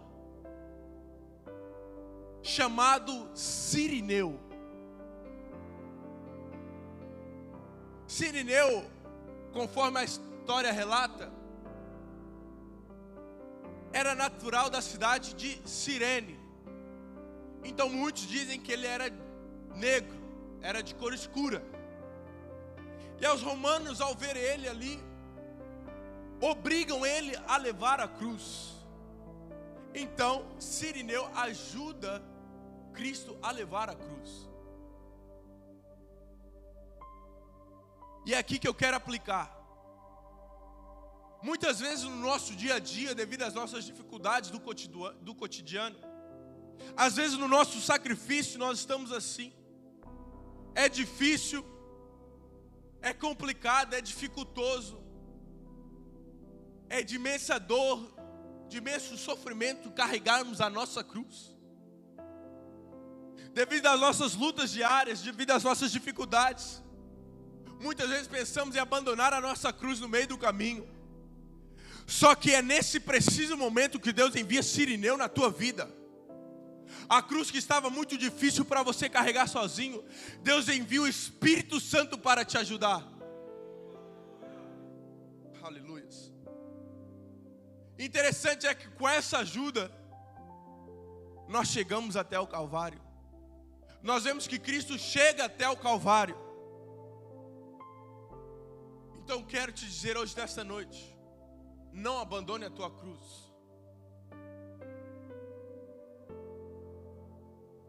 S2: chamado Cirineu. Cirineu, conforme a história relata, era natural da cidade de Cirene. Então muitos dizem que ele era negro, era de cor escura. E os romanos, ao ver ele ali, obrigam ele a levar a cruz. Então Cirineu ajuda Cristo a levar a cruz. E é aqui que eu quero aplicar. Muitas vezes no nosso dia a dia, devido às nossas dificuldades do cotidiano, às vezes no nosso sacrifício nós estamos assim. É difícil, é complicado, é dificultoso, é de imensa dor, de imenso sofrimento carregarmos a nossa cruz. Devido às nossas lutas diárias, devido às nossas dificuldades, muitas vezes pensamos em abandonar a nossa cruz no meio do caminho. Só que é nesse preciso momento que Deus envia Cirineu na tua vida. A cruz que estava muito difícil para você carregar sozinho, Deus envia o Espírito Santo para te ajudar. Aleluia. Interessante é que com essa ajuda, nós chegamos até o Calvário. Nós vemos que Cristo chega até o Calvário. Então quero te dizer hoje, nessa noite, não abandone a tua cruz.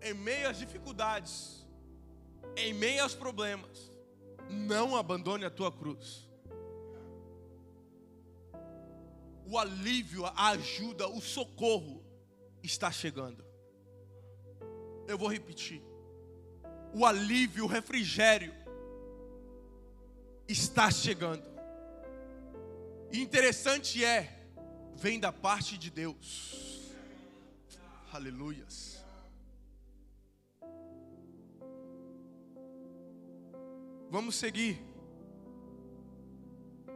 S2: Em meio às dificuldades, em meio aos problemas, não abandone a tua cruz. O alívio, a ajuda, o socorro está chegando. Eu vou repetir. O alívio, o refrigério está chegando. E interessante vem da parte de Deus. Aleluias. Vamos seguir.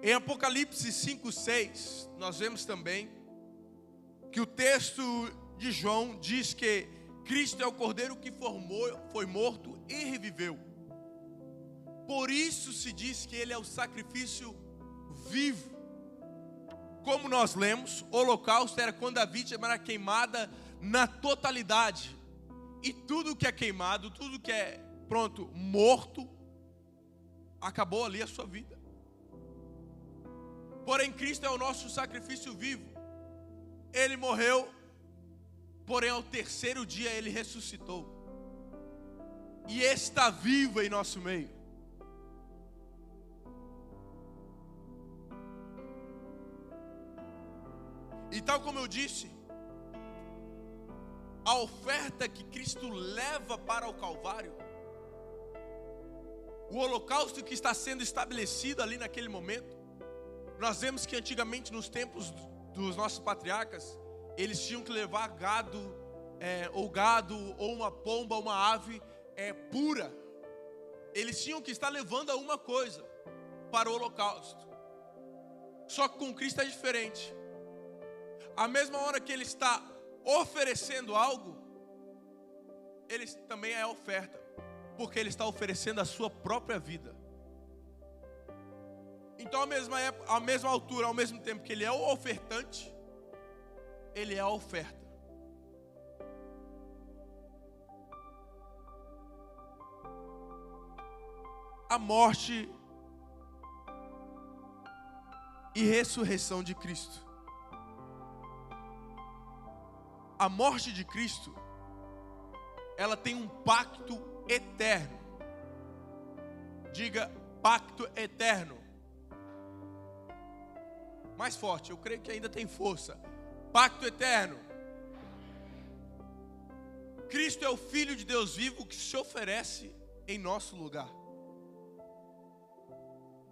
S2: Em Apocalipse 5:6, nós vemos também que o texto de João diz que Cristo é o Cordeiro que foi morto e reviveu. Por isso se diz que Ele é o sacrifício vivo. Como nós lemos, o holocausto era quando a vítima era queimada na totalidade. E tudo que é queimado, tudo que é, morto, acabou ali a sua vida. Porém, Cristo é o nosso sacrifício vivo. Ele morreu, porém ao terceiro dia Ele ressuscitou. E está vivo em nosso meio. E tal como eu disse, a oferta que Cristo leva para o Calvário, o holocausto que está sendo estabelecido ali naquele momento, nós vemos que antigamente nos tempos dos nossos patriarcas, eles tinham que levar gado, ou uma pomba, uma ave pura. Eles tinham que estar levando alguma coisa para o holocausto. Só que com Cristo é diferente. A mesma hora que Ele está oferecendo algo, Ele também é oferta, porque Ele está oferecendo a sua própria vida. Então, à mesma altura, ao mesmo tempo que Ele é o ofertante, Ele é a oferta. A morte e ressurreição de Cristo. A morte de Cristo, ela tem um pacto eterno. Diga, pacto eterno. Mais forte, eu creio que ainda tem força. Pacto eterno. Cristo é o Filho de Deus vivo que se oferece em nosso lugar.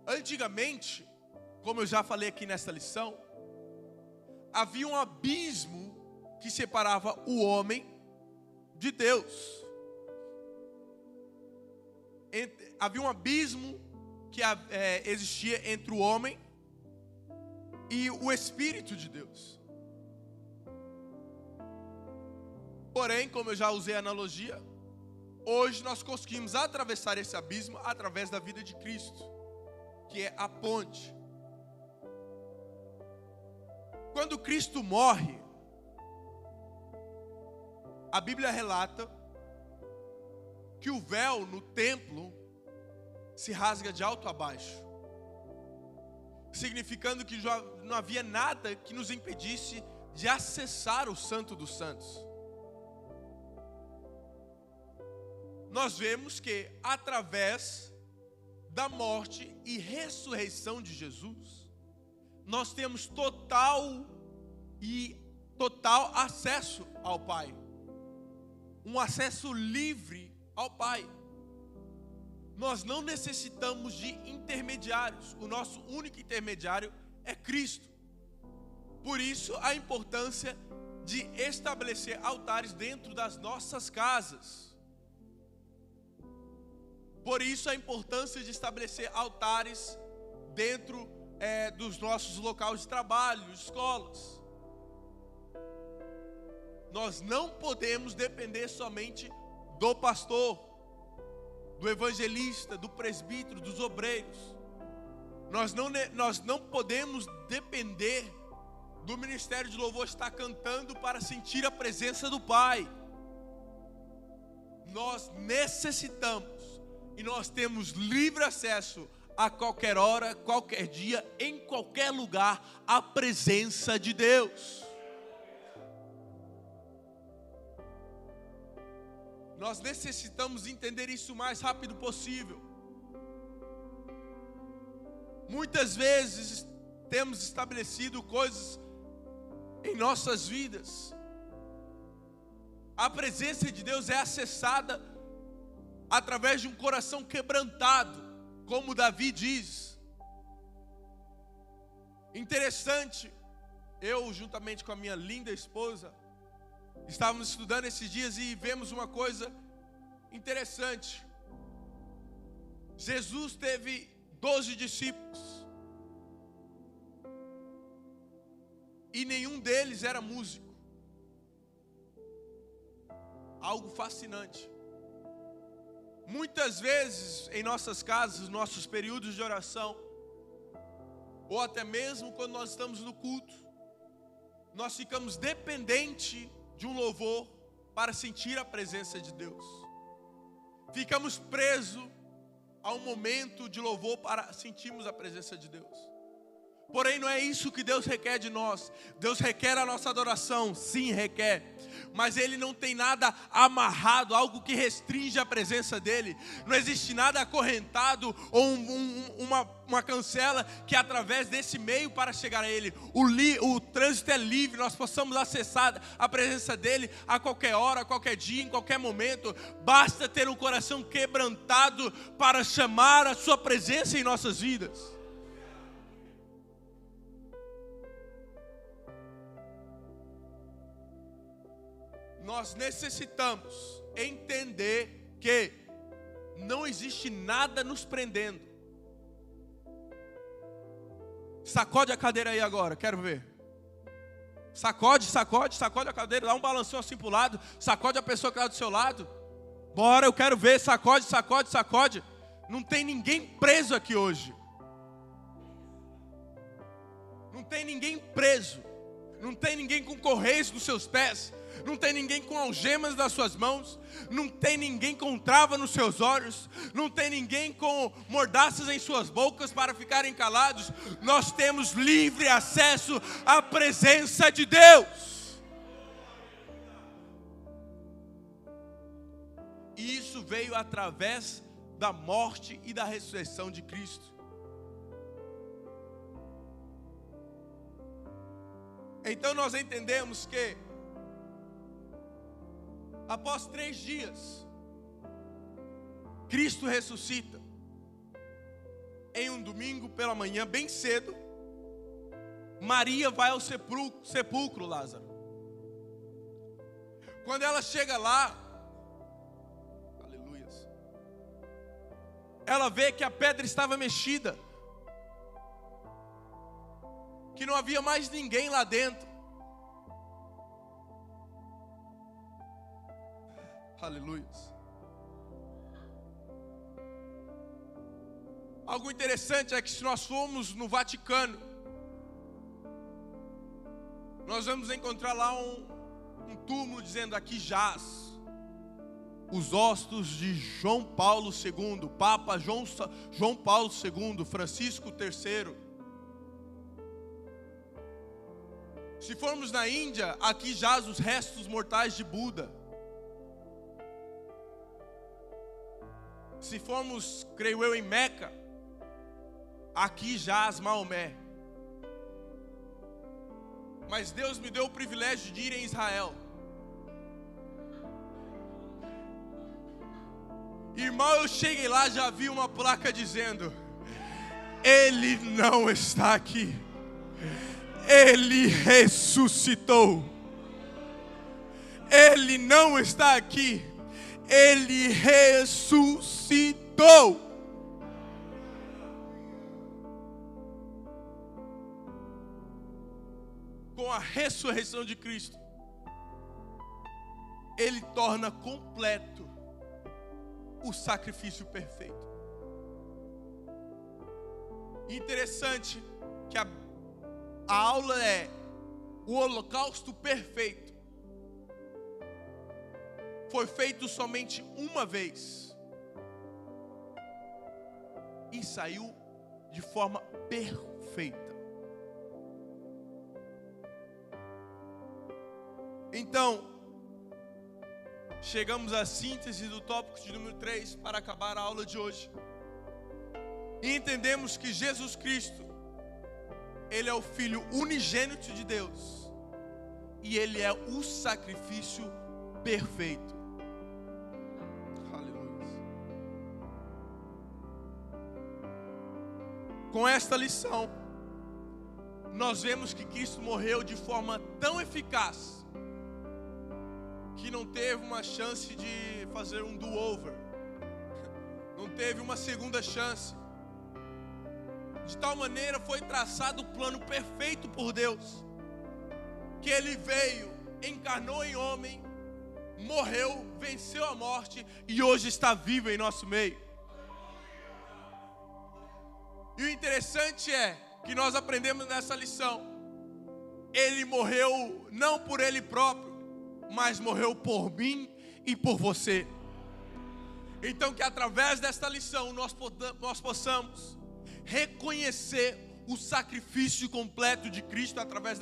S2: Antigamente, como eu já falei aqui nessa lição, havia um abismo que separava o homem de Deus. Havia um abismo que existia entre o homem e o Espírito de Deus. Porém, como eu já usei a analogia, hoje nós conseguimos atravessar esse abismo através da vida de Cristo. que é a ponte. Quando Cristo morre, a Bíblia relata que o véu no templo se rasga de alto a baixo, significando que já não havia nada que nos impedisse de acessar o Santo dos Santos. Nós vemos que através da morte e ressurreição de Jesus, nós temos total acesso ao Pai. Um acesso livre ao Pai. Nós não necessitamos de intermediários. O nosso único intermediário é Cristo. Por isso a importância de estabelecer altares dentro das nossas casas. Por isso a importância de estabelecer altares dentro dos nossos locais de trabalho, escolas. Nós não podemos depender somente do pastor, do evangelista, do presbítero, dos obreiros. Nós não podemos depender do ministério de louvor estar cantando para sentir a presença do Pai. Nós necessitamos e nós temos livre acesso a qualquer hora, qualquer dia, em qualquer lugar, à presença de Deus. Nós necessitamos entender isso o mais rápido possível. Muitas vezes temos estabelecido coisas em nossas vidas. A presença de Deus é acessada através de um coração quebrantado, como Davi diz. Interessante, eu juntamente com a minha linda esposa, estávamos estudando esses dias e vemos uma coisa interessante. Jesus teve 12 discípulos e nenhum deles era músico. Algo fascinante. Muitas vezes em nossas casas, nossos períodos de oração, ou até mesmo quando nós estamos no culto, nós ficamos dependentes de um louvor para sentir a presença de Deus. Ficamos presos a um momento de louvor para sentirmos a presença de Deus. Porém, não é isso que Deus requer de nós. Deus requer a nossa adoração, sim, requer. Mas Ele não tem nada amarrado, algo que restringe a presença dEle. Não existe nada acorrentado ou uma cancela que através desse meio para chegar a Ele. O trânsito é livre, nós possamos acessar a presença dEle a qualquer hora, a qualquer dia, em qualquer momento. Basta ter um coração quebrantado para chamar a Sua presença em nossas vidas. Nós necessitamos entender que não existe nada nos prendendo. Sacode a cadeira aí agora, quero ver. Sacode a cadeira, dá um balanção assim para o lado, sacode a pessoa que está do seu lado. Bora, eu quero ver, sacode. Não tem ninguém preso aqui hoje. Não tem ninguém preso. Não tem ninguém com correios nos seus pés. Não tem ninguém com algemas nas suas mãos. Não tem ninguém com trava nos seus olhos. Não tem ninguém com mordaças em suas bocas para ficarem calados. Nós temos livre acesso à presença de Deus. E isso veio através da morte e da ressurreição de Cristo. Então nós entendemos que após 3 dias, Cristo ressuscita. Em um domingo pela manhã, bem cedo, Maria vai ao sepulcro, Lázaro. Quando ela chega lá, aleluias, ela vê que a pedra estava mexida, que não havia mais ninguém lá dentro. Aleluia. Algo interessante é que se nós formos no Vaticano, nós vamos encontrar lá um túmulo dizendo: aqui jaz os ossos de João Paulo II, Papa João Paulo II, Francisco III. Se formos na Índia, aqui jaz os restos mortais de Buda. Se formos, creio eu, em Meca, aqui jaz Maomé. Mas Deus me deu o privilégio de ir em Israel. Irmão, eu cheguei lá, já vi uma placa dizendo: Ele não está aqui, Ele ressuscitou. Ele não está aqui, Ele ressuscitou. Com a ressurreição de Cristo, Ele torna completo o sacrifício perfeito. Interessante que a aula é o holocausto perfeito. Foi feito somente uma vez e saiu de forma perfeita. Então, chegamos à síntese do tópico de número 3 para acabar a aula de hoje. E entendemos que Jesus Cristo, Ele é o Filho unigênito de Deus. E Ele é o sacrifício perfeito. Aleluia. Com esta lição, nós vemos que Cristo morreu de forma tão eficaz que não teve uma chance de fazer um do-over, não teve uma segunda chance. De tal maneira foi traçado o plano perfeito por Deus, que Ele veio, encarnou em homem, morreu, venceu a morte e hoje está vivo em nosso meio. E o interessante é que nós aprendemos nessa lição: Ele morreu não por Ele próprio, mas morreu por mim e por você. Então que através desta lição nós possamos reconhecer o sacrifício completo de Cristo através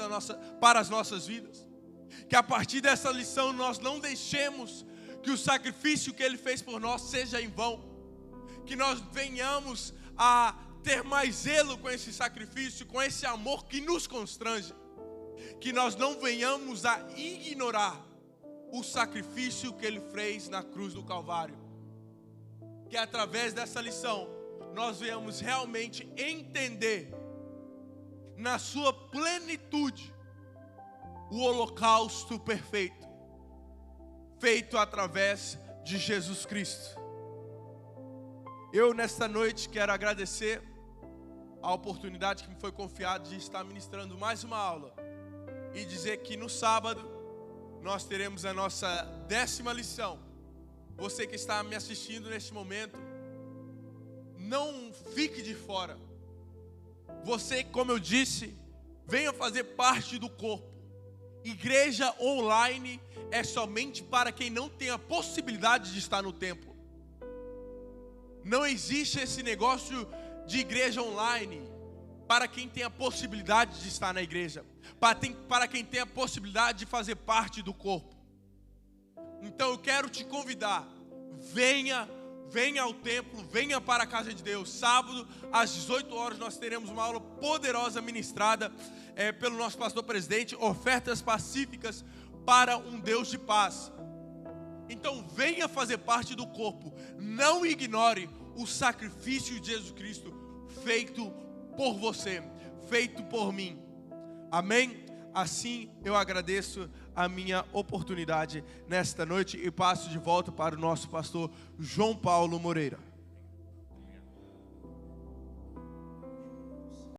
S2: para as nossas vidas. Que a partir dessa lição nós não deixemos que o sacrifício que Ele fez por nós seja em vão. Que nós venhamos a ter mais zelo com esse sacrifício, com esse amor que nos constrange. Que nós não venhamos a ignorar o sacrifício que Ele fez na cruz do Calvário. Que através dessa lição nós venhamos realmente entender na sua plenitude o holocausto perfeito, feito através de Jesus Cristo. Eu nesta noite quero agradecer a oportunidade que me foi confiada de estar ministrando mais uma aula e dizer que no sábado nós teremos a nossa 10ª lição. Você que está me assistindo neste momento, não fique de fora. Você, como eu disse, venha fazer parte do corpo. Igreja online é somente para quem não tem a possibilidade de estar no templo. Não existe esse negócio de igreja online para quem tem a possibilidade de estar na igreja, para quem tem a possibilidade de fazer parte do corpo. Então eu quero te convidar, venha ao templo, venha para a casa de Deus. Sábado às 18 horas nós teremos uma aula poderosa ministrada pelo nosso pastor presidente, ofertas pacíficas para um Deus de paz. Então venha fazer parte do corpo, não ignore o sacrifício de Jesus Cristo feito por você, feito por mim. Amém? Assim eu agradeço a minha oportunidade nesta noite e passo de volta para o nosso pastor João Paulo Moreira.